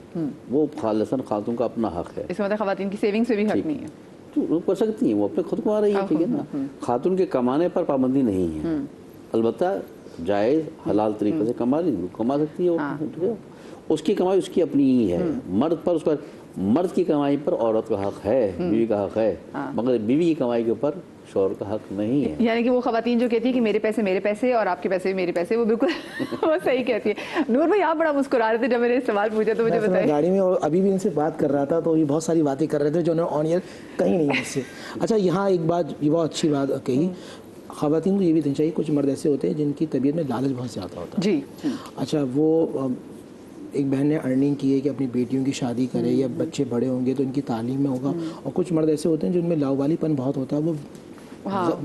Speaker 3: وہ خالصاً خاتون کا اپنا حق ہے.
Speaker 1: اس میں خواتین کی سیونگز پہ بھی حق نہیں ہے,
Speaker 3: تو وہ کر سکتی ہیں, وہ اپنے خود کما رہی ہے, ٹھیک ہے نا. خاتون کے کمانے پر پابندی نہیں ہے, البتہ جائز حلال طریقے سے کما سکتی ہے. اس کی کمائی اس کی اپنی ہی ہے. مرد پر اس کا مرد کی کمائی پر عورت کا حق ہے, بیوی کا حق ہے, مگر بیوی کی کمائی کے اوپر شوہر کا حق نہیں ہے.
Speaker 1: یعنی کہ وہ خواتین جو کہتی ہے کہ میرے پیسے اور آپ کے پیسے میرے پیسے, وہ بالکل وہ صحیح کہتی ہے. نور بھائی آپ بڑا مسکرا رہے تھے جب میں نے سوال پوچھا, تو مجھے بتائیں.
Speaker 2: گاڑی میں اور ابھی بھی ان سے بات کر رہا تھا تو یہ بہت ساری باتیں کر رہے تھے جو انہوں نے آن ایئر کہیں نہیں اس سے. اچھا یہاں ایک بات, یہ بہت اچھی بات کہی, خواتین کو یہ بھی دینا چاہیے, کچھ مرد ایسے ہوتے ہیں جن کی طبیعت میں لالچ بہت زیادہ ہوتا ہے.
Speaker 1: جی
Speaker 2: اچھا, وہ ایک بہن نے ارننگ کی ہے کہ اپنی بیٹیوں کی شادی کرے یا بچے بڑے ہوں گے تو ان کی تعلیم میں ہوگا, اور کچھ مرد ایسے ہوتے ہیں جن میں لاوالی پن بہت ہوتا ہے, وہ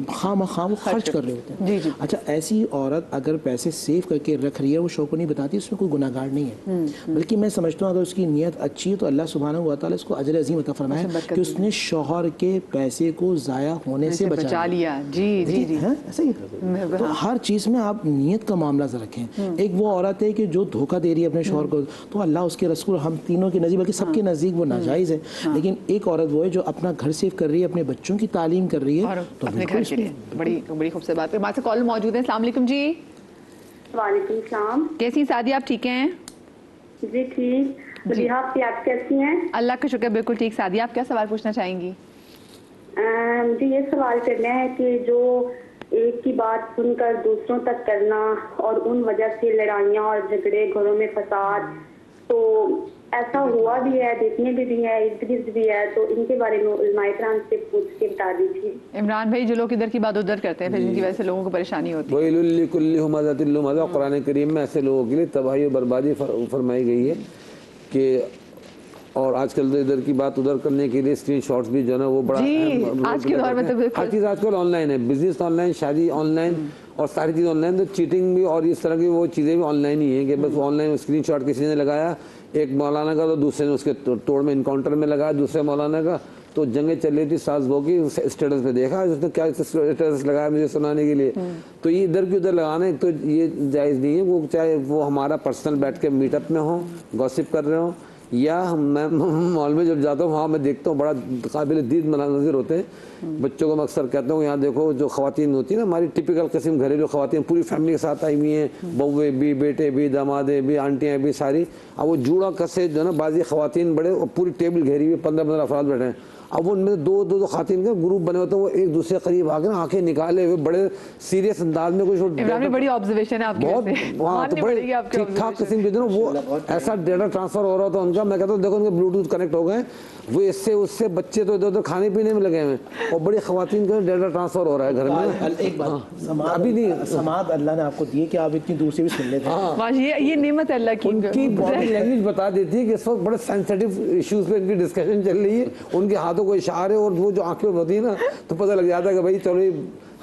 Speaker 2: خام وہ خرچ کر رہے ہوتے ہیں.
Speaker 1: جی جی.
Speaker 2: اچھا ایسی عورت اگر پیسے سیو کر کے رکھ رہی ہے, وہ شوق کو نہیں بتاتی, اس میں کوئی گناہ گار نہیں ہے, بلکہ میں سمجھتا ہوں اگر اس کی نیت اچھی ہے تو اللہ سبحانہ و تعالیٰ اس کو اجر عظیم عطا فرمائے کہ اس نے شوہر کے پیسے کو ضائع ہونے سے بچا لیا.
Speaker 1: جی جی جی,
Speaker 2: ایسا ہی. تو ہر چیز میں آپ نیت کا معاملہ ذرا رکھیں. ایک وہ عورت ہے کہ جو دھوکہ دے رہی ہے اپنے شوہر کو, تو اللہ اس کے رسول ہم تینوں کے نزدیک, بلکہ سب کے نزدیک وہ ناجائز ہے. لیکن ایک عورت وہ ہے جو اپنا گھر سیو کر رہی ہے, اپنے بچوں کی تعلیم کر رہی ہے, تو
Speaker 1: اپنے گھر کے لیے بڑی خوبصورت بات ہے. ہمارے کال موجود ہیں. السلام علیکم جی.
Speaker 8: وعلیکم السلام.
Speaker 1: کیسی سعدیہ, آپ ٹھیک ہیں؟
Speaker 8: جی ٹھیک. مدیحہ آپ کیسی ہیں؟
Speaker 1: اللہ کا شکر, بالکل ٹھیک. سعدیہ آپ کیا سوال پوچھنا چاہیں گی؟
Speaker 8: مجھے یہ سوال کرنا ہے کہ جو ایک کی بات سن کر دوسروں تک کرنا اور ان وجہ سے لڑائیاں اور جھگڑے, گھروں میں فساد, تو ایسا ہوا بھی ہے, دیکھنے بھی ہے, ارد گرد بھی ہے, تو ان کے بارے میں علماء کرام سے پوچھ کے بتا دیجیے.
Speaker 1: عمران بھائی, جو لوگ ادھر کی بات ادھر کرتے ہیں پھر جن کی وجہ سے لوگوں کو پریشانی ہوتی ہے.
Speaker 4: وَيْلٌ لِّكُلِّ هُمَزَةٍ لُّمَزَةٍ, قرآن کریم میں ایسے لوگوں کے لیے تباہی و بربادی فرمائی گئی ہے کہ, اور آج کل ادھر کی بات ادھر کرنے کے لیے اسکرین شاٹس بھی جو ہے نا وہ بڑا
Speaker 1: آج کے دور میں تو
Speaker 4: ہر چیز آج کل آن لائن ہے, بزنس آن لائن, شادی آن لائن, اور ساری چیز آن لائن. تو چیٹنگ بھی اور اس طرح کی وہ چیزیں بھی آن لائن ہی ہیں کہ بس آن لائن اسکرین شاٹ کسی نے لگایا ایک مولانا کا, تو دوسرے نے اس کے توڑ میں انکاؤنٹر میں لگایا دوسرے مولانا کا, تو جنگیں چل رہی تھی ساس بہو کی, اسٹیٹس پہ دیکھا اس نے کیا اسٹیٹس لگایا مجھے سنانے کے لیے. تو یہ ادھر کی ادھر لگانا تو یہ جائز نہیں ہے. وہ چاہے وہ ہمارا پرسنل بیٹھ کے میٹ اپ میں ہوں, گوسپ کر رہے ہوں, یا میں مال میں جب جاتا ہوں وہاں میں دیکھتا ہوں بڑا قابل دید مناظر ہوتے ہیں. بچوں کو میں اکثر کہتا ہوں یہاں دیکھو جو خواتین ہوتی ہیں نا ہماری ٹپیکل قسم گھریلو خواتین, پوری فیملی کے ساتھ آئی ہوئی ہیں, بوے بھی, بیٹے بھی, دامادیں بھی, آنٹیاں بھی, ساری. اب وہ جوڑا کسے جو ہے نا بعضی خواتین بڑے پوری ٹیبل گھیری ہوئی 15 افراد بیٹھے ہیں. اب ان میں دو خواتین کے گروپ بنے ہوتے ہیں, وہ ایک دوسرے قریب آ کے نا آنکھیں نکالے ہوئے بڑے سیریس انداز میں کچھ
Speaker 1: بڑی آبزرویشن ہے آپ کی,
Speaker 4: بہت وہاں تو بڑے ٹھیک ٹھاک قسم کے جو وہ ایسا ڈیٹا ٹرانسفر ہو رہا تھا ان کا. میں کہتا ہوں دیکھو ان کے بلوٹوتھ کنیکٹ ہو گئے, وہ اس سے بچے تو ادھر ادھر کھانے پینے میں لگے ہوئے, اور بڑی خواتین کا ڈیٹا ٹرانسفر ہو رہا ہے گھر میں.
Speaker 2: ایک بات ابھی نہیں, سماعت اللہ نے آپ کو دی کہ آپ اتنی دور سے بھی سن لیتے ہیں,
Speaker 1: یہ نعمت اللہ کی.
Speaker 4: ان کی باڈی لینگویج بتا دیتی ہے کہ اس وقت بڑے سینسیٹیو ایشوز پہ ان کی ڈسکشن چل رہی ہے. ان کے ہاتھوں کو اشارے اور وہ جو آنکھیں ہوتی ہے نا, تو پتہ لگ جاتا ہے کہ بھائی چلو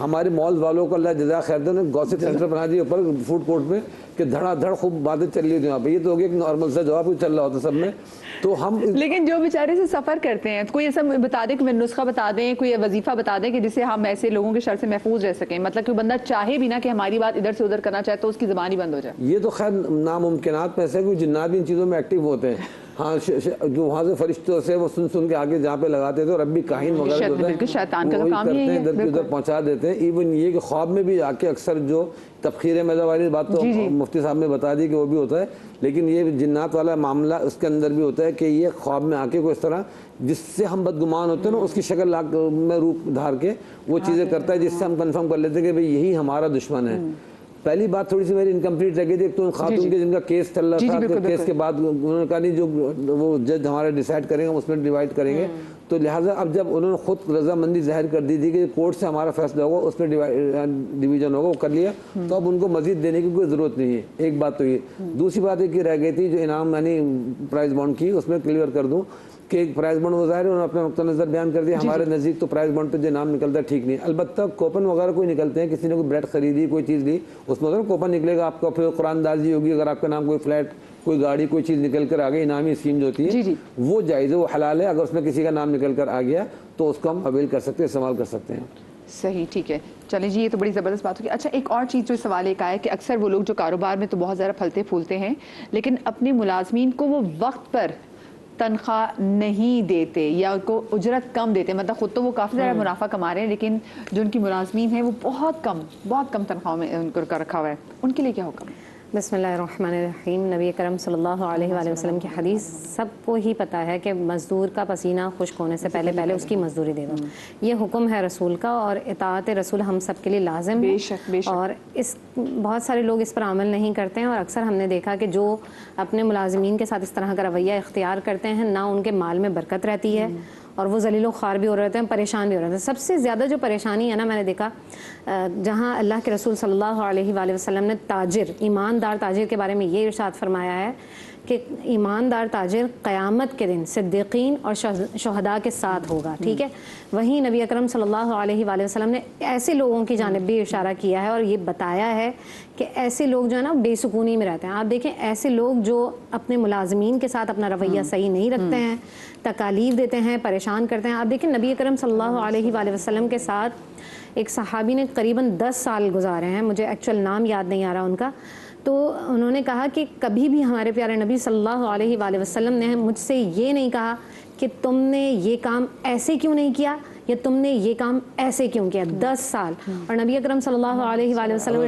Speaker 4: ہمارے مال والوں کو اللہ جزا خیر دے, گوسپ سینٹر بنا دیا اوپر فوڈ کورٹ میں کہ دھڑا دھڑ خوب باتیں چل رہی تھی وہاں پہ. یہ تو ہو گیا کہ نارمل سا جواب چل رہا ہوتا سب میں. تو ہم
Speaker 1: لیکن جو بیچارے سے سفر کرتے ہیں, کوئی ایسا بتا دیں, کوئی نسخہ بتا دیں, کوئی وظیفہ بتا دیں کہ جس سے ہم ایسے لوگوں کے شر سے محفوظ رہ سکیں. مطلب کہ بندہ چاہے بھی نہ کہ ہماری بات ادھر سے ادھر کرنا چاہے تو اس کی زبان ہی بند ہو جائے.
Speaker 4: یہ تو خیر ناممکنات میں سے, کوئی جنات بھی ان چیزوں میں ایکٹیو ہوتے ہیں. ہاں جو وہاں سے فرشتوں سے وہ سن کے آگے جہاں پہ لگاتے تھے, اور ربی کاہن وغیرہ ہوتے ہیں,
Speaker 1: شیطان کا کام ہی ہے,
Speaker 4: ادھر ادھر پہنچا دیتے ہیں. ایون یہ کہ خواب میں بھی آ کے اکثر جو تبخیر مذہب والی بات تو مفتی صاحب نے بتا دی کہ وہ بھی ہوتا ہے, لیکن یہ جنات والا معاملہ اس کے اندر بھی ہوتا ہے کہ یہ خواب میں آ کے کوئی اس طرح جس سے ہم بدگمان ہوتے ہیں نا, اس کی شکل میں روپ دھار کے وہ چیزیں کرتا ہے, جس سے ہم کنفرم کر لیتے ہیں کہ بھئی یہی ہمارا دشمن ہے. پہلی بات تھوڑی سی میری انکمپلیٹ لگی تھی. ایک تو خاتون کے جن کا کیس چل رہا تھا, کیس کے بعد انہوں نے کہا نہیں جو وہ جج ہمارے ڈیسائیڈ کریں گے ہم اس میں ڈیوائڈ کریں گے. تو لہٰذا اب جب انہوں نے خود رضامندی ظاہر کر دی تھی کہ کورٹ سے ہمارا فیصلہ ہوگا اس میں ڈویژن ہوگا وہ کر لیا, تو اب ان کو مزید دینے کی کوئی ضرورت نہیں ہے. ایک بات تو یہ. دوسری بات ایک رہ گئی تھی جو انعام یعنی پرائز بانڈ کی, اس میں کلیئر کر دوں کہ ایک پرائز بانڈ وہ ظاہر ہے انہوں نے اپنا نقطہ نظر بیان کر دیا. ہمارے نزدیک تو پرائز بانڈ پہ جو نام نکلتا ہے ٹھیک نہیں. البتہ کوپن وغیرہ کوئی نکلتے ہیں, کسی نے کوئی بریڈ خریدی کوئی چیز لی اس میں کوپن نکلے گا آپ کا, پھر قرآن دازی ہوگی اگر آپ کا نام کوئی فلیٹ کوئی گاڑی کوئی چیز نکل کر آ گئی, انعامی اسکیم جو ہوتی ہے وہ جائز ہے, وہ حلال ہے. اگر اس میں کسی کا نام نکل کر آ گیا تو اس کو ہم اویل کر سکتے ہیں, استعمال کر سکتے ہیں.
Speaker 1: صحیح, ٹھیک ہے, چلیں جی, یہ تو بڑی زبردست بات ہوگی. اچھا ایک اور چیز جو سوال ایک آیا کہ اکثر وہ لوگ جو کاروبار میں تو بہت زیادہ پھلتے پھولتے ہیں لیکن اپنے ملازمین کو وہ وقت پر تنخواہ نہیں دیتے یا ان کو اجرت کم دیتے, مطلب خود تو وہ کافی زیادہ منافع کما رہے ہیں لیکن جو ان کی ملازمین ہیں وہ بہت کم تنخواہ میں ان کو رکھا ہوا ہے, ان کے لیے کیا حکم ہے؟
Speaker 5: بسم اللہ الرحمن الرحیم. نبی کرم صلی اللہ علیہ وآلہ وسلم کی حدیث سب کو ہی پتہ ہے کہ مزدور کا پسینہ خشک ہونے سے پہلے اس کی مزدوری دے دو. یہ حکم ہے رسول کا اور اطاعت رسول ہم سب کے لیے لازم ہے.
Speaker 1: بے شک. اور
Speaker 5: بہت سارے لوگ اس پر عمل نہیں کرتے ہیں اور اکثر ہم نے دیکھا کہ جو اپنے ملازمین کے ساتھ اس طرح کا رویہ اختیار کرتے ہیں نہ ان کے مال میں برکت رہتی ہے اور وہ ذلیل و خوار بھی ہو رہے ہیں, پریشان بھی ہو رہے ہیں. سب سے زیادہ جو پریشانی ہے نا, میں نے دیکھا جہاں اللہ کے رسول صلی اللہ علیہ وآلہ وسلم نے تاجر, ایماندار تاجر کے بارے میں یہ ارشاد فرمایا ہے کہ ایماندار تاجر قیامت کے دن صدیقین اور شہداء کے ساتھ ہوگا. ٹھیک ہے, وہیں نبی اکرم صلی اللہ علیہ وآلہ وسلم نے ایسے لوگوں کی جانب بھی اشارہ کیا ہے اور یہ بتایا ہے کہ ایسے لوگ جو ہے نا بے سکونی میں رہتے ہیں. آپ دیکھیں ایسے لوگ جو اپنے ملازمین کے ساتھ اپنا رویہ صحیح نہیں رکھتے ہیں, تکالیف دیتے ہیں, پریشان کرتے ہیں. آپ دیکھیں نبی اکرم صلی اللہ علیہ وآلہ وسلم کے ساتھ ایک صحابی نے قریباً 10 سال گزارے ہیں, مجھے ایکچوئل نام یاد نہیں آ رہا ان کا, تو انہوں نے کہا کہ کبھی بھی ہمارے پیارے نبی صلی اللہ علیہ وآلہ وسلم نے مجھ سے یہ نہیں کہا کہ تم نے یہ کام ایسے کیوں نہیں کیا یا تم نے یہ کام ایسے کیوں کیا. 10 سال. اور نبی اکرم صلی اللہ علیہ وآلہ وسلم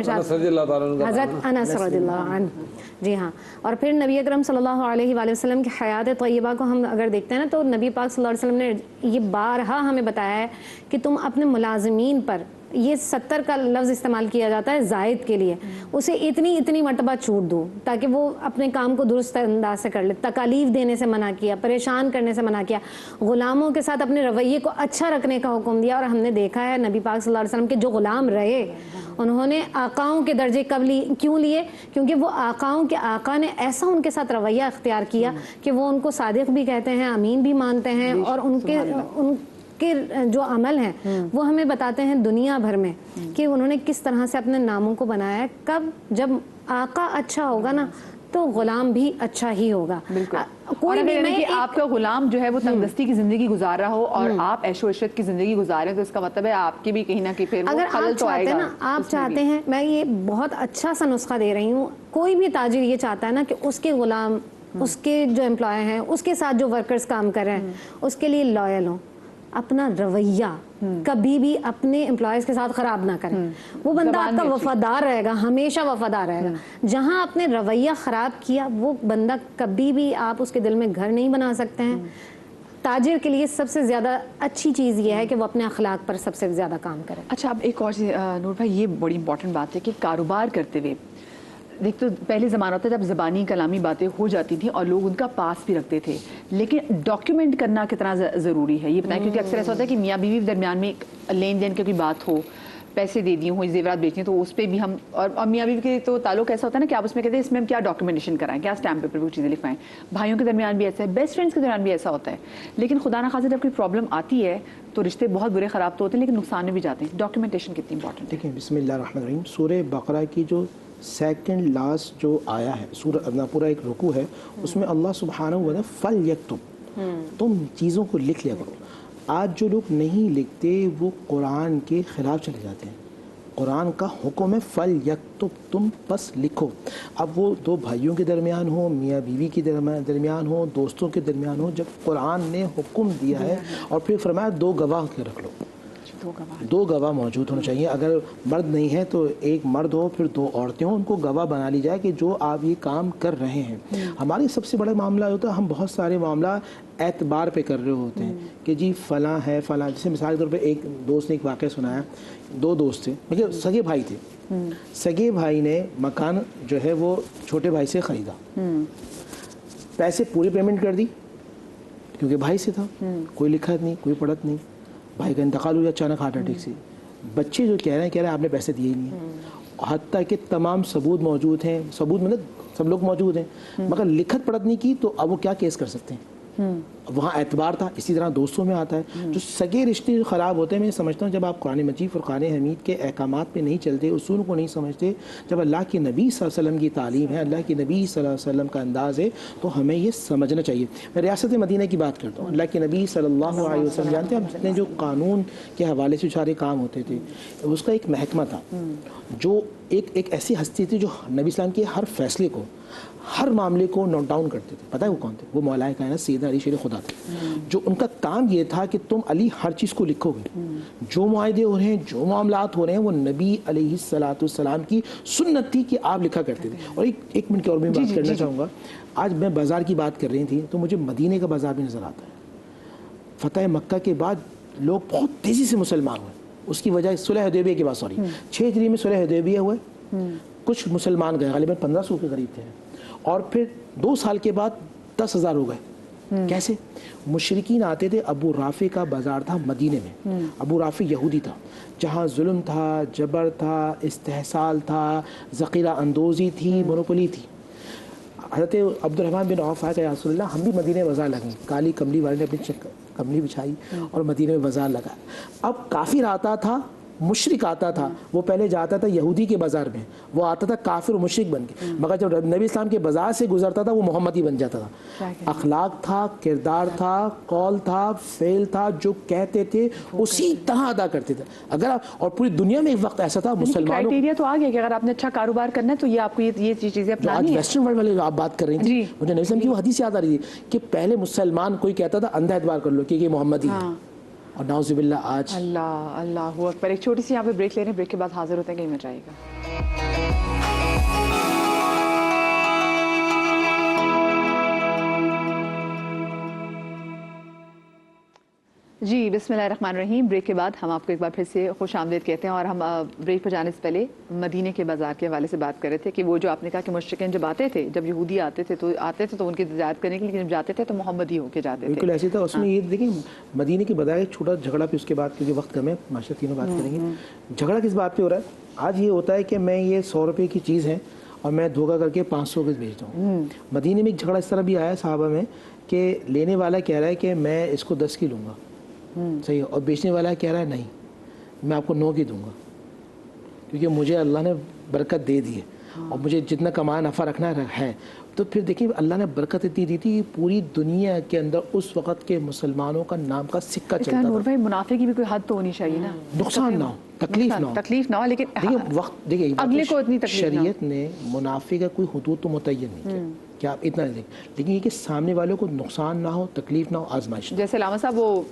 Speaker 5: حضرت انس رضی اللہ عنہ, جی ہاں. اور پھر نبی اکرم صلی اللہ علیہ وآلہ وسلم کی حیات طیبہ کو ہم اگر دیکھتے ہیں نا تو نبی پاک صلی اللہ علیہ وسلم نے یہ بارہا ہمیں بتایا ہے کہ تم اپنے ملازمین پر, یہ 70 کا لفظ استعمال کیا جاتا ہے زائد کے لیے, اسے اتنی مرتبہ چھوٹ دو تاکہ وہ اپنے کام کو درست انداز سے کر لے. تکالیف دینے سے منع کیا, پریشان کرنے سے منع کیا, غلاموں کے ساتھ اپنے رویے کو اچھا رکھنے کا حکم دیا. اور ہم نے دیکھا ہے نبی پاک صلی اللہ علیہ وسلم کے جو غلام رہے انہوں نے آقاؤں کے درجے کیوں لیے؟ کیونکہ وہ آقاؤں کے آقا نے ایسا ان کے ساتھ رویہ اختیار کیا کہ وہ ان کو صادق بھی کہتے ہیں, امین بھی مانتے ہیں, اور ان کے جو عمل ہیں وہ ہمیں بتاتے ہیں دنیا بھر میں کہ انہوں نے کس طرح سے اپنے ناموں کو بنایا ہے. کب جب آقا اچھا ہوگا نا تو غلام بھی اچھا ہی ہوگا.
Speaker 1: کوئی بھی نہیں کہ آپ کا غلام جو ہے وہ تنگ دستی کی زندگی گزار رہا ہو اور آپ عیش و عشرت کی زندگی گزارے تو اس کا مطلب ہے آپ کی بھی کہیں نہ کہیں پھر
Speaker 5: اگر آپ چاہتے ہیں نا, آپ چاہتے ہیں, میں یہ بہت اچھا سا نسخہ دے رہی ہوں, کوئی بھی تاجر یہ چاہتا ہے نا کہ اس کے غلام, اس کے جو امپلائی ہیں, اس کے ساتھ جو ورکرز کام کر رہے ہیں اس کے لیے لائل ہوں, اپنا رویہ کبھی بھی اپنے امپلائیز کے ساتھ خراب نہ کریں. وہ بندہ آپ کا وفادار رہے گا, ہمیشہ وفادار رہے گا. جہاں آپ نے رویہ خراب کیا وہ بندہ کبھی بھی آپ اس کے دل میں گھر نہیں بنا سکتے ہیں. تاجر کے لیے سب سے زیادہ اچھی چیز یہ ہے کہ وہ اپنے اخلاق پر سب سے زیادہ کام کرے.
Speaker 1: اچھا اب ایک اور چیز نور بھائی, یہ بڑی امپورٹنٹ بات ہے کہ کاروبار کرتے ہوئے دیکھ تو پہلے زمانہ ہوتا ہے جب زبانی کلامی باتیں ہو جاتی تھیں اور لوگ ان کا پاس بھی رکھتے تھے, لیکن ڈاکیومنٹ کرنا کتنا ضروری ہے یہ بتائیں, کیونکہ اکثر ایسا ہوتا ہے کہ میاں بیوی کے درمیان میں لین دین کی کوئی بات ہو, پیسے دے دی ہوں, زیورات بیچنی تو اس پہ بھی ہم, اور میاں بیوی کے تو تعلق ایسا ہوتا ہے نا کہ آپ اس میں کہتے ہیں اس میں ہم کیا ڈاکیومنٹیشن کرائیں, کیا اسٹیمپ پیپر وہ چیزیں لکھوائیں. بھائیوں کے درمیان بھی ایسا ہے, بیسٹ فرینڈس کے درمیان بھی ایسا ہوتا ہے. لیکن خدا نہ خاصہ جب کوئی پرابلم آتی ہے تو رشتے بہت برے خراب تو ہوتے ہیں لیکن نقصان میں بھی جاتے ہیں. ڈاکیومنٹیشن کتنی امپورٹنٹ ہے؟
Speaker 2: دیکھیں بسم اللہ الرحمن الرحیم, سورہ بقرہ کی جو سیکنڈ لاسٹ جو آیا ہے سورہ پورا ایک رکوع ہے, اس میں اللہ سبحانہ و تعالیٰ فلیکتب, تم چیزوں کو لکھ لیا کرو. آج جو لوگ نہیں لکھتے وہ قرآن کے خلاف چلے جاتے ہیں. قرآن کا حکم ہے فلیکتب, تم بس لکھو. اب وہ دو بھائیوں کے درمیان ہو, میاں بیوی کے درمیان ہو, دوستوں کے درمیان ہو, جب قرآن نے حکم دیا ہے اور پھر فرمایا 2 گواہ کے رکھ لو. 2 گواہ موجود ہونا چاہیے. اگر مرد نہیں ہے تو ایک مرد ہو, پھر 2 عورتیں ہوں, ان کو گواہ بنا لی جائے کہ جو آپ یہ کام کر رہے ہیں. ہماری سب سے بڑا معاملہ ہوتا ہے, ہم بہت سارے معاملہ اعتبار پہ کر رہے ہوتے ہیں کہ جی فلاں ہے فلاں. جیسے مثال کے طور پہ ایک دوست نے ایک واقعہ سنایا, 2 دوست تھے, مطلب سگے بھائی تھے. سگے بھائی نے مکان جو ہے وہ چھوٹے بھائی سے خریدا, پیسے پوری پیمنٹ کر دی, क्योंकि भाई से था, कोई लिखत नहीं, कोई पढ़त नहीं, भाई का इंतकाल हुआ अचानक हार्ट अटैक से। बच्चे जो कह रहे हैं आपने पैसे दिए ही नहीं है, हत्ता कि तमाम सबूत मौजूद हैं, सबूत मतलब सब लोग मौजूद हैं, मगर लिखत पढ़त नहीं की, तो अब वो क्या केस कर सकते हैं? वहाँ एतबार था। इसी तरह दोस्तों में आता है, जो सगे रिश्ते ख़राब होते हैं, मैं समझता हूँ जब आप कुरान मजीद फुरक़ान हमीद के अहकामात पे नहीं चलते, उसूल को नहीं समझते, जब अल्लाह के नबी सल्लल्लाहु अलैहि वसल्लम की तालीम है, अल्लाह के नबी सल्लल्लाहु अलैहि वसल्लम का अंदाज़ है, तो हमें ये समझना चाहिए। मैं रियासत मदीना की बात करता हूँ, अल्लाह के नबी सल्लल्लाहु अलैहि वसल्लम जानते हैं, जितने जो कानून के हवाले से सारे काम होते थे, उसका एक महकमा था, जो एक ऐसी हस्ती थी जो नबी इस्लाम के हर फैसले को, हर मामले को नोट डाउन करते थे। पता है वो कौन थे? वो मौलाए कायनात सैयदना अली शेर खुदा थे, जो उनका काम ये था कि तुम अली हर चीज़ को लिखोगे, जो मुआहदे हो रहे हैं, जो मामलात हो रहे हैं, वो नबी अलैहिस्सलाम की सुन्नत थी कि आप लिखा करते थे। और एक मिनट की और मैं बात करना चाहूँगा। आज मैं बाज़ार की बात कर रही थी, तो मुझे मदीने का बाज़ार भी नज़र आता है। फ़तह मक्का के बाद लोग बहुत तेज़ी से मुसलमान हुए, उसकी वजह सुलह हुदैबिया के बाद, 6 हिजरी में सुलह हुदैबिया हुए, कुछ मुसलमान गए, गालिबन 1500 के करीब थे, और फिर 2 साल के बाद 10,000 हो गए। कैसे? मुशरिकीन आते थे। अबू राफी का बाज़ार था मदीने में, अबू राफी यहूदी था, जहाँ जुल्म था, जबर था, इस्तेहसाल था, ज़कीरा अंदोज़ी थी, मोनोपोली थी। हज़रत अब्दुर्रहमान बिन औफ आया कि या रसूल अल्लाह, हम भी मदीने में बाज़ार लगें। काली कमली वाले ने अपनी कमली बिछाई और मदीने में बाज़ार लगा। अब काफिर आता था, मुशरिक आता था, वो पहले जाता था यहूदी के बाज़ार में, वो आता था काफिर और मुशरिक बन के, मगर जब नबी इस्लाम के बाज़ार से गुजरता था वो मोहम्मदी बन जाता था। अखलाक था, किरदार था, कौल था, फेल था, जो कहते थे उसी तरह अदा करते थे। अगर आप, और पूरी दुनिया में एक वक्त ऐसा था, मुसलमानों
Speaker 1: क्राइटेरिया तो आ गया कि अगर आपने अच्छा कारोबार करना है तो ये आपको ये चीज़ें अपनानी है।
Speaker 2: वेस्टर्न वर्ल्ड वाले आप बात कर रही थी, मुझे नबी इस्लाम की वो हदीस याद आ रही थी कि पहले मुसलमान कोई कहता था अंधा एतबार कर लो कि ये मोहम्मदी है, और नाउज़ुबिल्लाह आज
Speaker 1: अल्लाह अकबर। एक छोटी सी यहाँ पे ब्रेक ले रहे हैं, ब्रेक के बाद हाजिर होते हैं, कहीं मत जाइएगा। जी बिस्मिल्लाहिर्रहमानिर्रहीम। ब्रेक के बाद हम आपको एक बार फिर से खुश आमदीद कहते हैं, और हम ब्रेक पर जाने से पहले मदीने के बाज़ार के हवाले से बात कर रहे थे कि वो जो आपने कहा कि मुश्रिकीन जब आते थे, जब यहूदी आते थे तो उनकी तिजारत करने के लिए, लेकिन जब जाते थे तो मोहम्मदी होके जाते थे।
Speaker 2: बिल्कुल ऐसे था। उसमें ये देखिए, मदीने के बजाय एक छोटा झगड़ा भी उसके बाद, क्योंकि वक्त कम है, माशा तीनों बात करेंगे। झगड़ा किस बात पर हो रहा है? आज ये होता है कि मैं ये 100 रुपये की चीज़ है और मैं धोखा करके 500 के बेचता हूँ। मदीने में एक झगड़ा इस तरह भी आया साहबा में कि लेने वाला कह रहा है कि मैं इसको 10 की लूँगा, सही है, और बेचने वाला कह रहा है नहीं, मैं आपको 9 की दूंगा, क्योंकि मुझे अल्लाह ने बरकत दे दी है और मुझे जितना कमाया नफ़ा रखना है। तो फिर देखिए अल्लाह ने बरकत इतनी दी थी, पूरी दुनिया के अंदर उस वक़्त के मुसलमानों का नाम का सिक्का चलता था।
Speaker 1: भाई मुनाफे की भी कोई हद तो होनी चाहिए ना,
Speaker 2: नुकसान ना हो, तकलीफ ना हो, लेकिन देखिए वक्त, देखिए
Speaker 1: अगले को इतनी तकलीफ,
Speaker 2: शरीयत ने मुनाफे का कोई हुदूद तो मुतय्यन नहीं किया कि आप इतना दें, लेकिन ये कि सामने वालों को नुकसान ना हो, तकलीफ ना हो, आजमाइश। जैसे
Speaker 1: लामा साहब, वो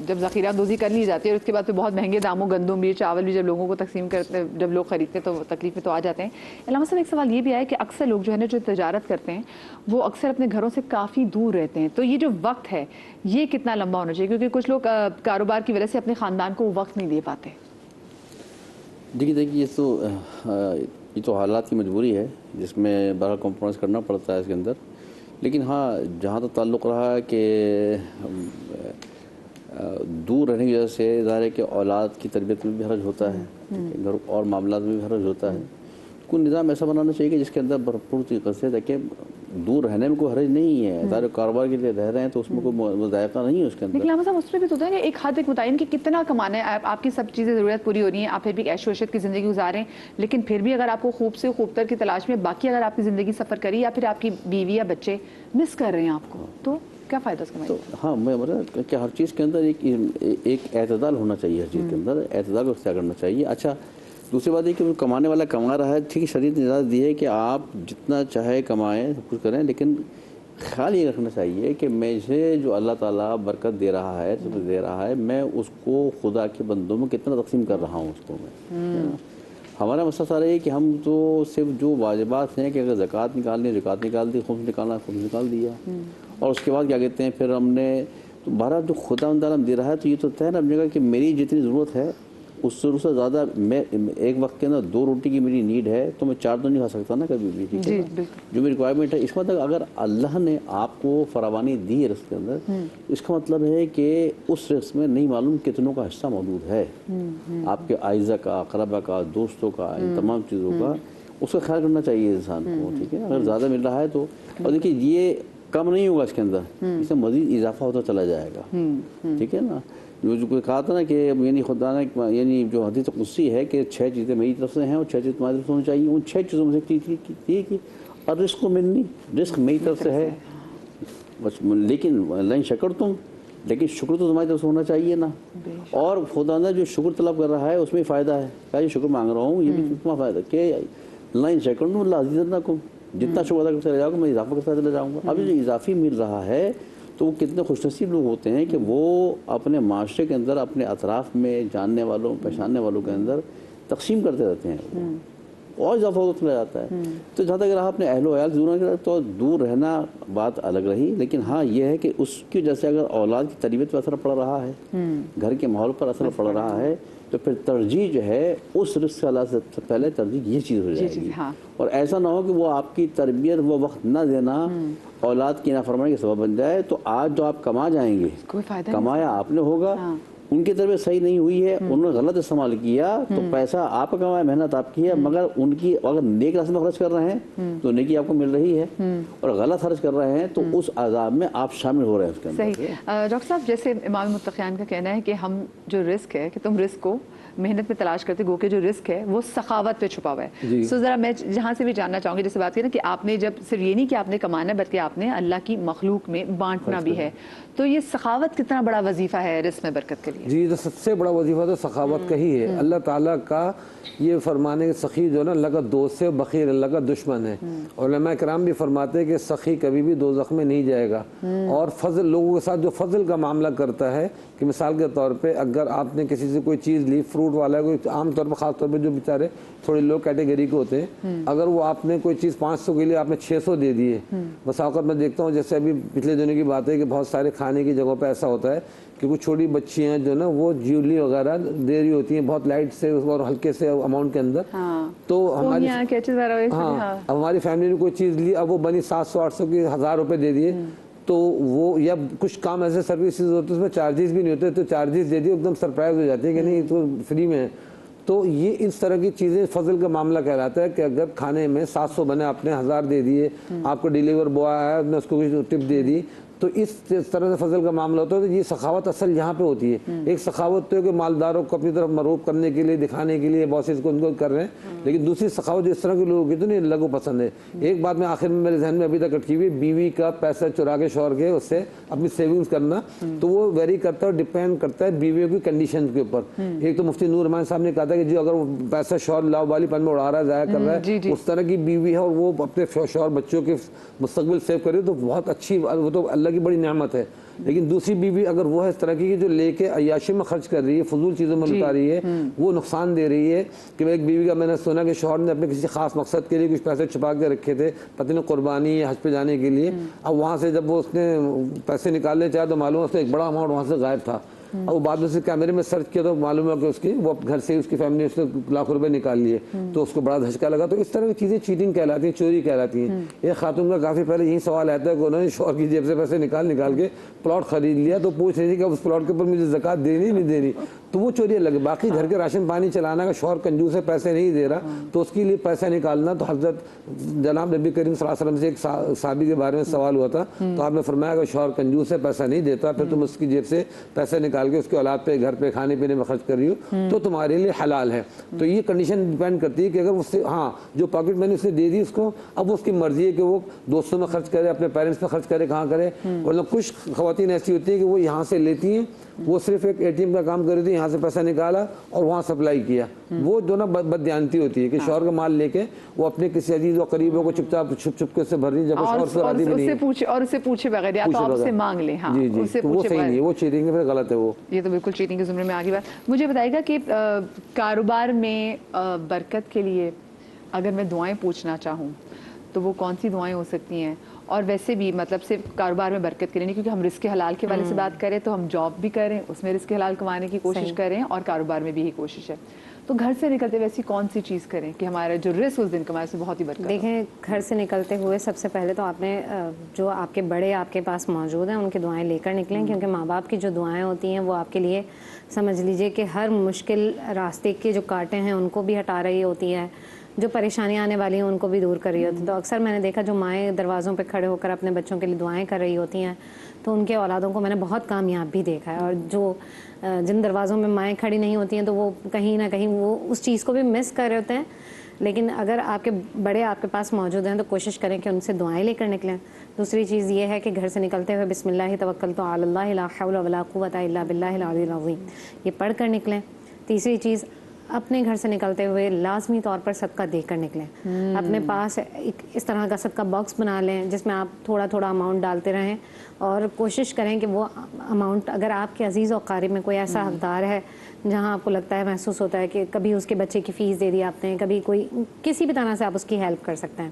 Speaker 1: जब ज़ख़ीरा दोज़ी कर ली जाती है और उसके बाद फिर बहुत महंगे दामों गंदम भी, चावल भी जब लोगों को तकसीम करते, जब लोग ख़रीदते हैं तो तकलीफ में तो आ जाते हैं। अल्लामा साहब, एक सवाल ये भी आया कि अक्सर लोग जो है ना, जो तजारत करते हैं, वो अक्सर अपने घरों से काफ़ी दूर रहते हैं, तो ये जो वक्त है ये कितना लंबा होना चाहिए? क्योंकि कुछ लोग कारोबार की वजह से अपने ख़ानदान को वक्त नहीं दे पाते।
Speaker 3: देखिए ये तो हालात की मजबूरी है जिसमें बड़ा कॉम्प्रोमाइज़ करना पड़ता है इसके अंदर। लेकिन हाँ, जहाँ तक ताल्लुक़ रहा है कि दूर रहने की वजह से ज़ाहिर है कि औलाद की तरबियत में भी हर्ज होता है, घर और मामलात में भी हर्ज होता है। कोई निज़ाम ऐसा बनाना चाहिए कि जिसके अंदर भरपूर तरीक़े से देखिए, दूर रहने में कोई हर्ज नहीं है, ज़ाहिर कारोबार के लिए रह रहे हैं तो उसमें कोई मुज़ायक़ा नहीं है उसके अंदर।
Speaker 1: लेकिन साहब, उसमें भी तो होता है कि एक हद तक मुतय्यन कि कितना कमाना है, आपकी सब चीज़ें ज़रूरत पूरी हो रही हैं, आप फिर भी ऐश-ओ-इशरत की ज़िंदगी गुजार रहे हैं, लेकिन फिर भी अगर आपको खूब से खूबतर की तलाश में बाकी अगर आपकी ज़िंदगी सफ़र करी, या फिर आपकी बीवी या बच्चे मिस कर रहे हैं आपको, तो क्या फ़ायदा उसका?
Speaker 3: तो हाँ, मैं मतलब कि हर चीज़ के अंदर एक एतदाल होना चाहिए, हर चीज़ के अंदर एतदाल को इख्तियार करना चाहिए। अच्छा, दूसरी बात है कि कमाने वाला कमा रहा है, ठीक है, शरीयत ने इजाज़त दी है कि आप जितना चाहे कमाएं, सब कुछ करें, लेकिन ख्याल ये रखना चाहिए कि मुझे जो अल्लाह ताला बरकत दे रहा है, मैं उसको खुदा के बंदों में कितना तकसीम कर रहा हूँ उसको मैं। हमारा मसला सारा है कि हम तो सिर्फ जो वाजिबात हैं कि अगर ज़कात निकालनी है ज़कात निकाल दी, खुम्स निकालना है खुम्स निकाल दिया, और उसके बाद क्या कहते हैं, फिर हमने तो बारह जो खुदा ताला दे रहा है, तो ये तो तय ना अपने का कि मेरी जितनी ज़रूरत है उससे ज़्यादा मैं एक वक्त के अंदर 2 रोटी की मेरी नीड है तो मैं 4 तो नहीं खा सकता ना कभी भी, ठीक है ना? जो मेरी रिक्वायरमेंट है, इसका मतलब अगर अल्लाह ने आपको फरावानी दी है रिस्क के अंदर, इसका मतलब है कि उस रिस्क में नहीं मालूम कितनों का हिस्सा मौजूद है, आपके आइज़ा का, अक़रबा का, दोस्तों का, इन तमाम चीज़ों का, उसका ख्याल करना चाहिए इंसान को, ठीक है? अगर ज़्यादा मिल रहा है तो, और देखिए ये कम नहीं होगा इसके अंदर, इसमें मज़ीद इजाफा होता चला जाएगा, ठीक है ना? जो कोई कहा था ना कि यानी खुदा ने, यानी जो हदीस कुदसी है कि 6 चीज़ें मेरी तरफ से हैं और 6 चीज़ें तुम्हारी तरफ से होनी चाहिए, उन 6 चीज़ों में से एक चीज़ थी कि और रिस्क को मिलनी, रिस्क मेरी तरफ से है बस, लेकिन लाइन शकर तुम, लेकिन शुक्र तो तुम्हारी तरफ से होना चाहिए ना। और खुदा ने जो शुक्र तलब कर रहा है उसमें फ़ायदा है, क्या ये शुक्र मांग रहा हूँ, ये भी कितना फ़ायदा कि लाइन शकर तुम अज़ीज़न्नकुम, जितना शुक्र अदा करते चले जाओगे मैं इजाफा करता चला जाऊँगा। अब जो इजाफी मिल रहा है तो वो कितने खुशनसीब लोग होते हैं कि वो अपने माशरे के अंदर, अपने अतराफ़ में जानने वालों, पहचानने वालों के अंदर तकसीम करते रहते हैं, और इजाफा होता चला जाता है। तो जहाँ तक रहा अपने अहलो अयाल दूर, तो दूर रहना बात अलग रही, लेकिन हाँ ये है कि उसकी वजह से अगर औलाद की तरबियत पर असर पड़ रहा है, घर के माहौल पर असर पड़ रहा है, तो फिर तरजीह जो है उस रिस्क अल्लाह से पहले तरजीह ये चीज़ हो जाएगी।
Speaker 1: हाँ। और
Speaker 3: ऐसा ना हो कि वो आपकी तरबियत वो वक्त न देना औलाद की नाफरमानी का सबब बन जाए। तो आज जो आप कमा जाएंगे,
Speaker 1: कोई फायदा
Speaker 3: कमाया आपने होगा, उनकी तरबियत सही नहीं हुई है, उन्होंने गलत इस्तेमाल किया, तो पैसा आपका कमाया, मेहनत आपकी है, मगर उनकी अगर नेक रास्ते में खर्च कर रहे हैं तो नेकी आपको मिल रही है, और गलत खर्च कर रहे हैं तो उस अजाब में आप शामिल हो रहे हैं उसके अंदर।
Speaker 1: सही। डॉक्टर साहब, जैसे इमाम मुत्तक़ियान का कहना है कि हम जो रिस्क है कि तुम रिस्क को मेहनत में तलाश करते, गो के जो रिस्क है वो सखावत पे छुपा हुआ है। सो ज़रा मैं जहाँ से भी जानना चाहूँगी, जैसे बात की ना कि आपने जब सिर्फ ये नहीं कि आपने कमाना बल्कि आपने अल्लाह की मखलूक में बांटना भी है, तो ये सखावत कितना बड़ा वजीफा है रिस्क में बरकत के लिए?
Speaker 4: जी, तो सबसे बड़ा वजीफा तो सखावत का ही है। अल्लाह ताला का ये फरमाने के सखी जो ना अल्लाह का दोस्त है, बखीर अल्लाह का दुश्मन है। उलमा किराम भी फरमाते हैं कि सखी कभी भी दोज़ख में नहीं जाएगा, और फजल लोगों के साथ जो फजल का मामला करता है कि मिसाल के तौर पे अगर आपने किसी से कोई चीज़ ली, फ्रूट वाला कोई आम तौर पर ख़ास तौर पे जो बेचारे थोड़ी लो कैटेगरी के होते हैं, अगर वो आपने कोई चीज़ 500 के लिए आपने 600 दे दिए, मसाक़त मैं देखता हूँ जैसे अभी पिछले दिनों की बात है कि बहुत सारे खाने की जगहों पर ऐसा होता है कि कुछ छोटी बच्चियाँ जो ना वो ज्वेलरी वगैरह दे रही होती हैं बहुत लाइट से और हल्के से अमाउंट के अंदर। तो हमारी हमारी फैमिली ने कोई चीज़ ली, अब वो बनी 700-800 की 1000 रुपये दे दिए, तो वो या कुछ काम ऐसे सर्विसेज होते हैं उसमें चार्जेस भी नहीं होते, तो चार्जेस दे दिए, एकदम सरप्राइज हो जाती है कि नहीं तो फ्री में है। तो ये इस तरह की चीज़ें फजल का मामला कहलाता है कि अगर खाने में 700 बने, आपने 1000 दे दिए, आपको डिलीवर बॉय आया, आपने उसको कुछ टिप दे दी, तो इस तरह से फजल का मामला होता है। तो ये सखावत असल यहाँ पे होती है। एक सखावत तो है कि मालदारों को अपनी तरफ मरूब करने के लिए, दिखाने के लिए बॉसेस को उनको कर रहे हैं, लेकिन दूसरी सखावत इस तरह के लोगों की तो नहीं लोगों पसंद है। एक बात मैं आखिर में मेरे जहन में अभी तक अटकी हुई, बीवी का पैसा चुरा के शौहर के उससे अपनी सेविंग्स करना, तो वो वेरी करता है, डिपेंड करता है बीवियों की कंडीशन के ऊपर। एक तो मुफ्ती नूर रहमान साहब ने कहा था कि जो अगर वो पैसा शौहर लावालीपन में उड़ा रहा है, ज़ाया कर रहा है, उस तरह की बीवी है और वो अपने शौहर बच्चों के मुस्तकबिल सेव करे तो बहुत अच्छी, वो तो अल्लाह की बड़ी नेमत है। लेकिन दूसरी बीवी अगर वो है इस तरह की जो लेके अय्याशी में खर्च कर रही है, फजूल चीज़ों में लुटा रही है, वो नुकसान दे रही है। कि एक बीवी का मैंने सुना कि शौहर ने अपने किसी खास मकसद के लिए कुछ पैसे छुपा के रखे थे, पता नहीं कुर्बानी या हज पे जाने के लिए, अब वहाँ से जब वो उसने पैसे निकालने चाहे तो मालूम उसने एक बड़ा अमाउंट वहाँ से गायब था। अब वो बाद में से कैमरे में सर्च किया तो मालूम है कि उसकी वो घर से उसकी फैमिली उसने लाखों रुपए निकाल लिए, तो उसको बड़ा धचका लगा। तो इस तरह की चीज़ें चीटिंग कहलाती हैं, चोरी कहलाती हैं। एक खातून का काफ़ी पहले यही सवाल आता है कि उन्होंने शौहर की जेब से पैसे निकाल के प्लॉट खरीद लिया, तो पूछ रही थी कि उस प्लॉट के ऊपर मुझे ज़कात देनी नहीं देनी, तो वो चोरी लगे। बाकी घर के राशन पानी चलाना का शौहर कंजूस है, पैसे नहीं दे रहा, तो उसके लिए पैसा निकालना, तो हज़रत जनाब नबी करीम सल्लल्लाहु अलैहि वसल्लम से एक साहबी के बारे में सवाल हुआ था, तो आपने फरमाया कि शौहर कंजूस है, पैसा नहीं देता, फिर तुम उसकी जेब से पैसे निकाल के उसके औलाद पे, घर पे, खाने पीने में खर्च कर रही हो, तो तुम्हारे लिए हलाल है। तो ये कंडीशन डिपेंड करती है कि अगर उससे जो पॉकेट मनी उसने दे दी उसको, अब वो उसकी मर्जी है कि वो दोस्तों में खर्च करे, अपने पेरेंट्स पे खर्च करे, कहाँ करे। मतलब कुछ ख़वातीन ऐसी होती है कि वो यहाँ से लेती हैं, वो सिर्फ एक ATM का काम कर रही थी, यहाँ से पैसा निकाला और वहाँ सप्लाई किया, वो जो ना बददियानती होती है कि शौहर का माल लेके वो अपने किसी अजीज और करीबों को चुपचाप छुप के उससे भर रही, जब शौहर से राजी भी नहीं है,
Speaker 1: उससे पूछे बगैर या तो आपसे मांग ले। हाँ,
Speaker 4: जी जी,
Speaker 1: उससे
Speaker 4: तो वो सही नहीं है, वो चीटिंग है, फिर गलत है वो।
Speaker 1: ये तो बिल्कुल चीटिंग के ज़ुमरे में आगे बात। मुझे बताइएगा कि कारोबार में बरकत के लिए अगर मैं दुआएं पूछना चाहूँ तो वो कौन सी दुआएं हो सकती हैं, اور ویسے بھی مطلب صرف کاروبار میں برکت کے لیے نہیں، کیونکہ ہم رزق حلال کے والے سے بات کریں تو ہم جاب بھی کریں، اس میں رزق حلال کمانے کی کوشش کریں، اور کاروبار میں بھی یہی کوشش ہے. تو گھر سے نکلتے ہوئے ایسی کون سی چیز کریں کہ ہمارا جو رزق اس دن کمائے اس میں بہت ہی برکت؟
Speaker 5: دیکھیں گھر سے نکلتے ہوئے سب سے پہلے تو آپ نے جو آپ کے بڑے آپ کے پاس موجود ہیں ان کی دعائیں لے کر نکلیں، کیونکہ ماں باپ کی جو دعائیں ہوتی ہیں وہ آپ کے لیے سمجھ لیجئے کہ ہر مشکل راستے کے جو کانٹے ہیں ان کو بھی ہٹا رہی ہوتی ہے، جو پریشانیاں آنے والی ہیں ان کو بھی دور کر رہی ہوتی ہے. تو اکثر میں نے دیکھا جو مائیں دروازوں پہ کھڑے ہو کر اپنے بچوں کے لیے دعائیں کر رہی ہوتی ہیں تو ان کے اولادوں کو میں نے بہت کامیاب بھی دیکھا ہے. اور جو جن دروازوں میں مائیں کھڑی نہیں ہوتی ہیں تو وہ کہیں نہ کہیں وہ اس چیز کو بھی مس کر رہے ہوتے ہیں. لیکن اگر آپ کے بڑے آپ کے پاس موجود ہیں تو کوشش کریں کہ ان سے دعائیں لے کر نکلیں. دوسری چیز یہ ہے کہ گھر سے نکلتے ہوئے بسم اللہ توکلت علی اللہ لا حول ولا قوت الا باللہ العلی العظیم یہ پڑھ کر نکلیں. تیسری چیز اپنے گھر سے نکلتے ہوئے لازمی طور پر صدقہ دے کر نکلیں. اپنے پاس ایک اس طرح کا صدقہ باکس بنا لیں جس میں آپ تھوڑا تھوڑا اماؤنٹ ڈالتے رہیں، اور کوشش کریں کہ وہ اماؤنٹ اگر آپ کے عزیز و اقارب میں کوئی ایسا حقدار ہے جہاں آپ کو لگتا ہے محسوس ہوتا ہے کہ کبھی اس کے بچے کی فیس دے دی آپ نے، کبھی کوئی کسی بھی طرح سے آپ اس کی ہیلپ کر سکتے ہیں.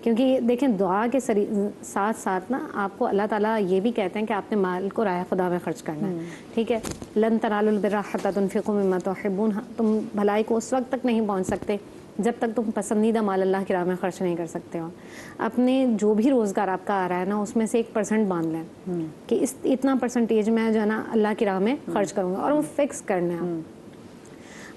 Speaker 5: کیونکہ دیکھیں دعا کے ساتھ ساتھ نا آپ کو اللہ تعالیٰ یہ بھی کہتے ہیں کہ آپ نے مال کو راہ خدا میں خرچ کرنا ہے. ٹھیک ہے، لن تنالوا البر حتی تنفقوا مما تحبون، تم بھلائی کو اس وقت تک نہیں پہنچ سکتے جب تک تم پسندیدہ مال اللہ کی راہ میں خرچ نہیں کر سکتے ہو. اپنے جو بھی روزگار آپ کا آ رہا ہے نا اس میں سے 1% باندھ لیں کہ اس اتنا پرسنٹیج میں جو ہے نا اللہ کی راہ میں خرچ کروں گا، اور وہ فکس کرنا ہے.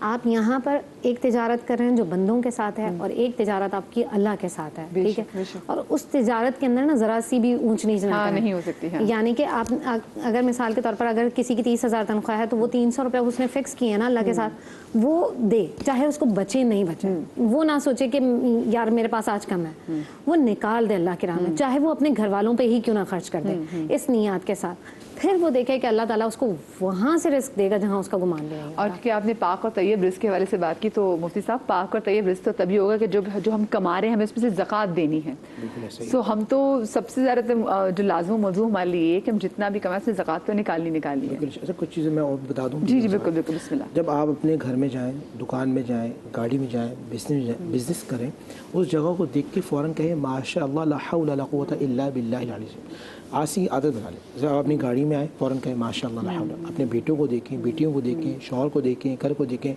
Speaker 5: آپ یہاں پر ایک تجارت کر رہے ہیں جو بندوں کے ساتھ ہے، اور ایک تجارت آپ کی اللہ کے ساتھ ہے. ٹھیک ہے، اور اس تجارت کے اندر نا ذرا سی بھی اونچ نیچ
Speaker 1: نہیں ہو سکتی.
Speaker 5: یعنی کہ آپ اگر مثال کے طور پر اگر کسی کی 30,000 تنخواہ ہے تو وہ 300 روپے اس نے فکس کیے نا اللہ کے ساتھ، وہ دے، چاہے اس کو بچے نہیں بچے. وہ نہ سوچے کہ یار میرے پاس آج کم ہے، وہ نکال دے اللہ کی راہ میں، چاہے وہ اپنے گھر والوں پہ ہی کیوں نہ خرچ کر دے اس نیت کے ساتھ. پھر وہ دیکھے کہ اللہ تعالیٰ اس کو وہاں سے رزق دے گا جہاں اس کا گمان نہیں ہے.
Speaker 1: اور کہ آپ نے پاک اور طیب رزق کے حوالے سے بات کی تو مفتی صاحب پاک اور طیب رزق تو تبھی ہوگا کہ جو ہم کما رہے ہیں ہمیں اس میں سے زکوٰۃ دینی ہے. سو ہم تو سب سے زیادہ جو لازم و موضوع ہمارے لیے ہے کہ ہم جتنا بھی کمائیں اس میں زکوٰۃ تو نکالنی ہے.
Speaker 2: اچھا کچھ چیزیں میں اور بتا دوں.
Speaker 1: جی بالکل بالکل، بسم اللہ.
Speaker 2: جب آپ اپنے گھر میں جائیں، دکان میں جائیں، گاڑی میں جائیں، بزنس کریں، اس جگہ کو دیکھ کے فوراً کہیں ماشاء اللہ لا حول ولا قوت الا باللہ العلی العظیم. آسی عادت بنا لیں. جب آپ اپنی گاڑی میں آئیں فوراً کہیں ماشاء اللہ لا حول. اپنے بیٹوں کو دیکھیں، بیٹیوں کو دیکھیں، شوہر کو دیکھیں، گھر کو دیکھیں،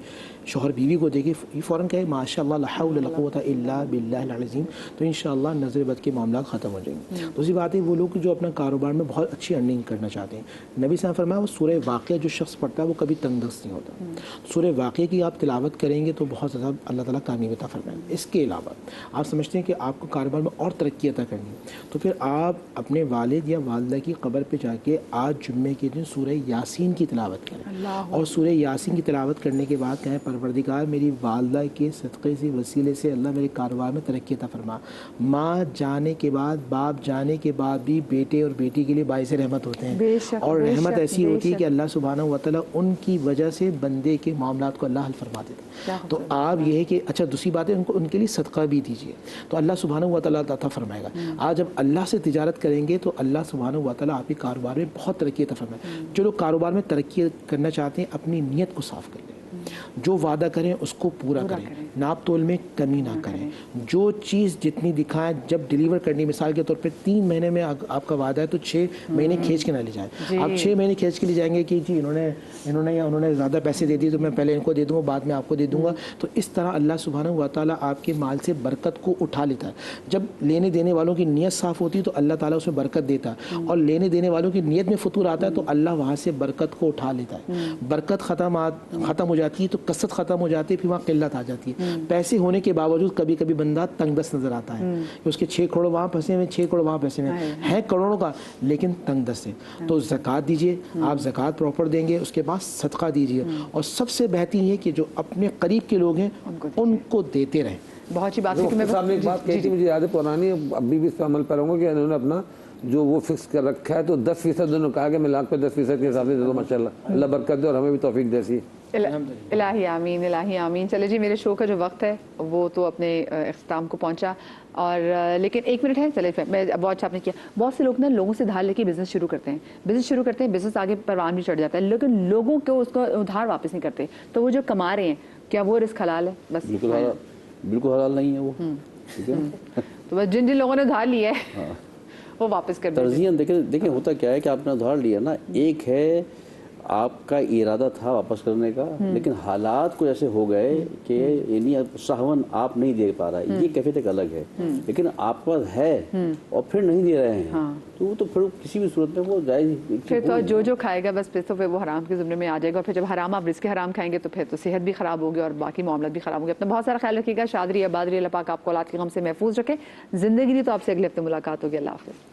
Speaker 2: شوہر بیوی کو دیکھیں، یہ فوراً کہیں ماشاء اللہ لا حول ولا قوت الا باللہ العلی العظیم. تو انشاءاللہ نظر بد کے معاملات ختم ہو جائیں گے. دوسری بات ہے وہ لوگ جو اپنا کاروبار میں بہت اچھی ارننگ کرنا چاہتے ہیں، نبی صلی اللہ علیہ وسلم فرمایا وہ سورہ واقعہ جو شخص پڑھتا ہے وہ کبھی تنگ دست نہیں ہوتا. سورہ واقعہ کی آپ تلاوت کریں گے تو بہت زیادہ اللہ تعالیٰ کامیابی عطا فرمائیں گے. اس کے علاوہ آپ سمجھتے ہیں کہ آپ کو کاروبار میں اور ترقی عطا کرنی ہے تو پھر آپ اپنے والد یا والدہ کی قبر پہ جا کے آج جمعے کے دن سورہ یاسین کی تلاوت کریں، اور سورہ یاسین کی تلاوت کرنے کے بعد کہیں پروردگار میری والدہ کے صدقے سے وسیلے سے اللہ میرے کاروبار میں ترقی عطا فرما. ماں جانے کے بعد، باپ جانے کے بعد بھی بیٹے اور بیٹی کے لیے باعث رحمت ہوتے ہیں، اور رحمت ایسی ہوتی ہے کہ اللہ سبحانہ و تعالیٰ ان کی وجہ سے بندے کے معاملات کو اللہ حل فرما دیتا ہے. تو آپ یہ ہے کہ اچھا دوسری بات ہے ان کے لیے صدقہ بھی دیجیے تو اللہ سبحانہ و تعالیٰ عطا فرمائے گا. آج جب اللہ سے تجارت کریں گے تو اللہ سبحانہ و تعالیٰ آپ کے کاروبار میں بہت ترقی عطا فرمائے. جو لوگ کاروبار میں ترقی کرنا چاہتے ہیں اپنی نیت کو صاف کر لیں، جو وعدہ کریں اس کو پورا کریں، ناپ تول میں کمی نہ کریں. جو چیز جتنی دکھائیں جب ڈیلیور کرنی، مثال کے طور پہ 3 مہینے میں آپ کا وعدہ ہے تو 6 مہینے کھینچ کے نہ لے جائیں. آپ 6 مہینے کھینچ کے لے جائیں گے کہ جی انہوں نے زیادہ پیسے دے دیے تو میں پہلے ان کو دے دوں گا بعد میں آپ کو دے دوں گا. تو اس طرح اللہ سبحانہ و تعالیٰ آپ کے مال سے برکت کو اٹھا لیتا ہے. جب لینے دینے والوں کی نیت صاف ہوتی ہے تو اللہ تعالیٰ اس میں برکت دیتا ہے، اور لینے دینے والوں کی نیت میں فطور آتا ہے تو اللہ وہاں سے برکت کو اٹھا لیتا ہے. برکت ختم ہو جاتی ہے تو کثرت ختم ہو جاتی ہے، پھر وہاں قلت آ جاتی ہے. پیسے ہونے کے باوجود کبھی کبھی بندہ تنگ دست نظر آتا ہے کہ اس کے 6 کروڑ وہاں پھنسے ہوئے، 6 کروڑ وہاں پھنسے ہوئے ہیں کروڑوں کا، لیکن تنگ دست ہے. تو زکوٰۃ دیجیے، آپ زکوٰۃ پراپر دیں گے، اس کے بعد صدقہ دیجیے، اور سب سے بہترین یہ کہ جو اپنے قریب کے لوگ ہیں ان کو دیتے رہیں.
Speaker 1: بہت اچھی بات ہے کہ
Speaker 4: میں ایک بات کہی تھی مجھے یاد ہے پرانی، ابھی بھی اس پر عمل پر ہوں گا کہ انہوں نے اپنا جو وہ فکس کر رکھا ہے تو 10% انہوں نے کہا کہ میں لاکھ پہ 10% کے حساب سے دے دو. ماشاء اللہ اللہ برکت دے اور ہمیں بھی توفیق دے سی.
Speaker 1: الہی آمین، الہی آمین. چلے جی میرے شو کا جو وقت ہے وہ تو اپنے اختتام کو پہنچا، اور لیکن 1 منٹ ہے. چلے میں بہت آپ نے کیا، بہت سے لوگ نا لوگوں سے دھار لے کے بزنس شروع کرتے ہیں، بزنس آگے پروان بھی چڑھ جاتا ہے، لیکن لوگوں کو اس کو ادھار واپس نہیں کرتے. تو وہ جو کما رہے ہیں کیا وہ رزق حلال ہے؟ بس
Speaker 3: بالکل حلال نہیں ہے وہ.
Speaker 1: تو بس جن لوگوں نے ادھار لیا ہے وہ واپس کر دیں.
Speaker 3: ترجیحاً دیکھیں ہوتا کیا ہے کہ آپ نے ادھار لیا نا, ایک ہے آپ کا ارادہ تھا واپس کرنے کا, لیکن حالات کو ایسے ہو گئے کہ یعنی سہون آپ نہیں دے پا رہا, یہ کیفیت ایک الگ ہے, لیکن آپ پاس ہے اور پھر نہیں دے رہے ہیں تو پھر کسی بھی صورت میں وہ جائز.
Speaker 1: پھر تو جو کھائے گا بس پھر تو وہ حرام کے زمرے میں آ جائے گا, اور پھر جب حرام آپ رزق حرام کھائیں گے تو پھر تو صحت بھی خراب ہوگی اور باقی معاملات بھی خراب ہوں گے. اپنا بہت سارا خیال رکھیے گا. شاد رہیے, آباد رہیے, اللہ پاک آپ کو اولاد کے غم سے محفوظ رکھے. زندگی نہیں تو آپ سے اگلے ہفتے ملاقات ہوگی. اللہ حافظ.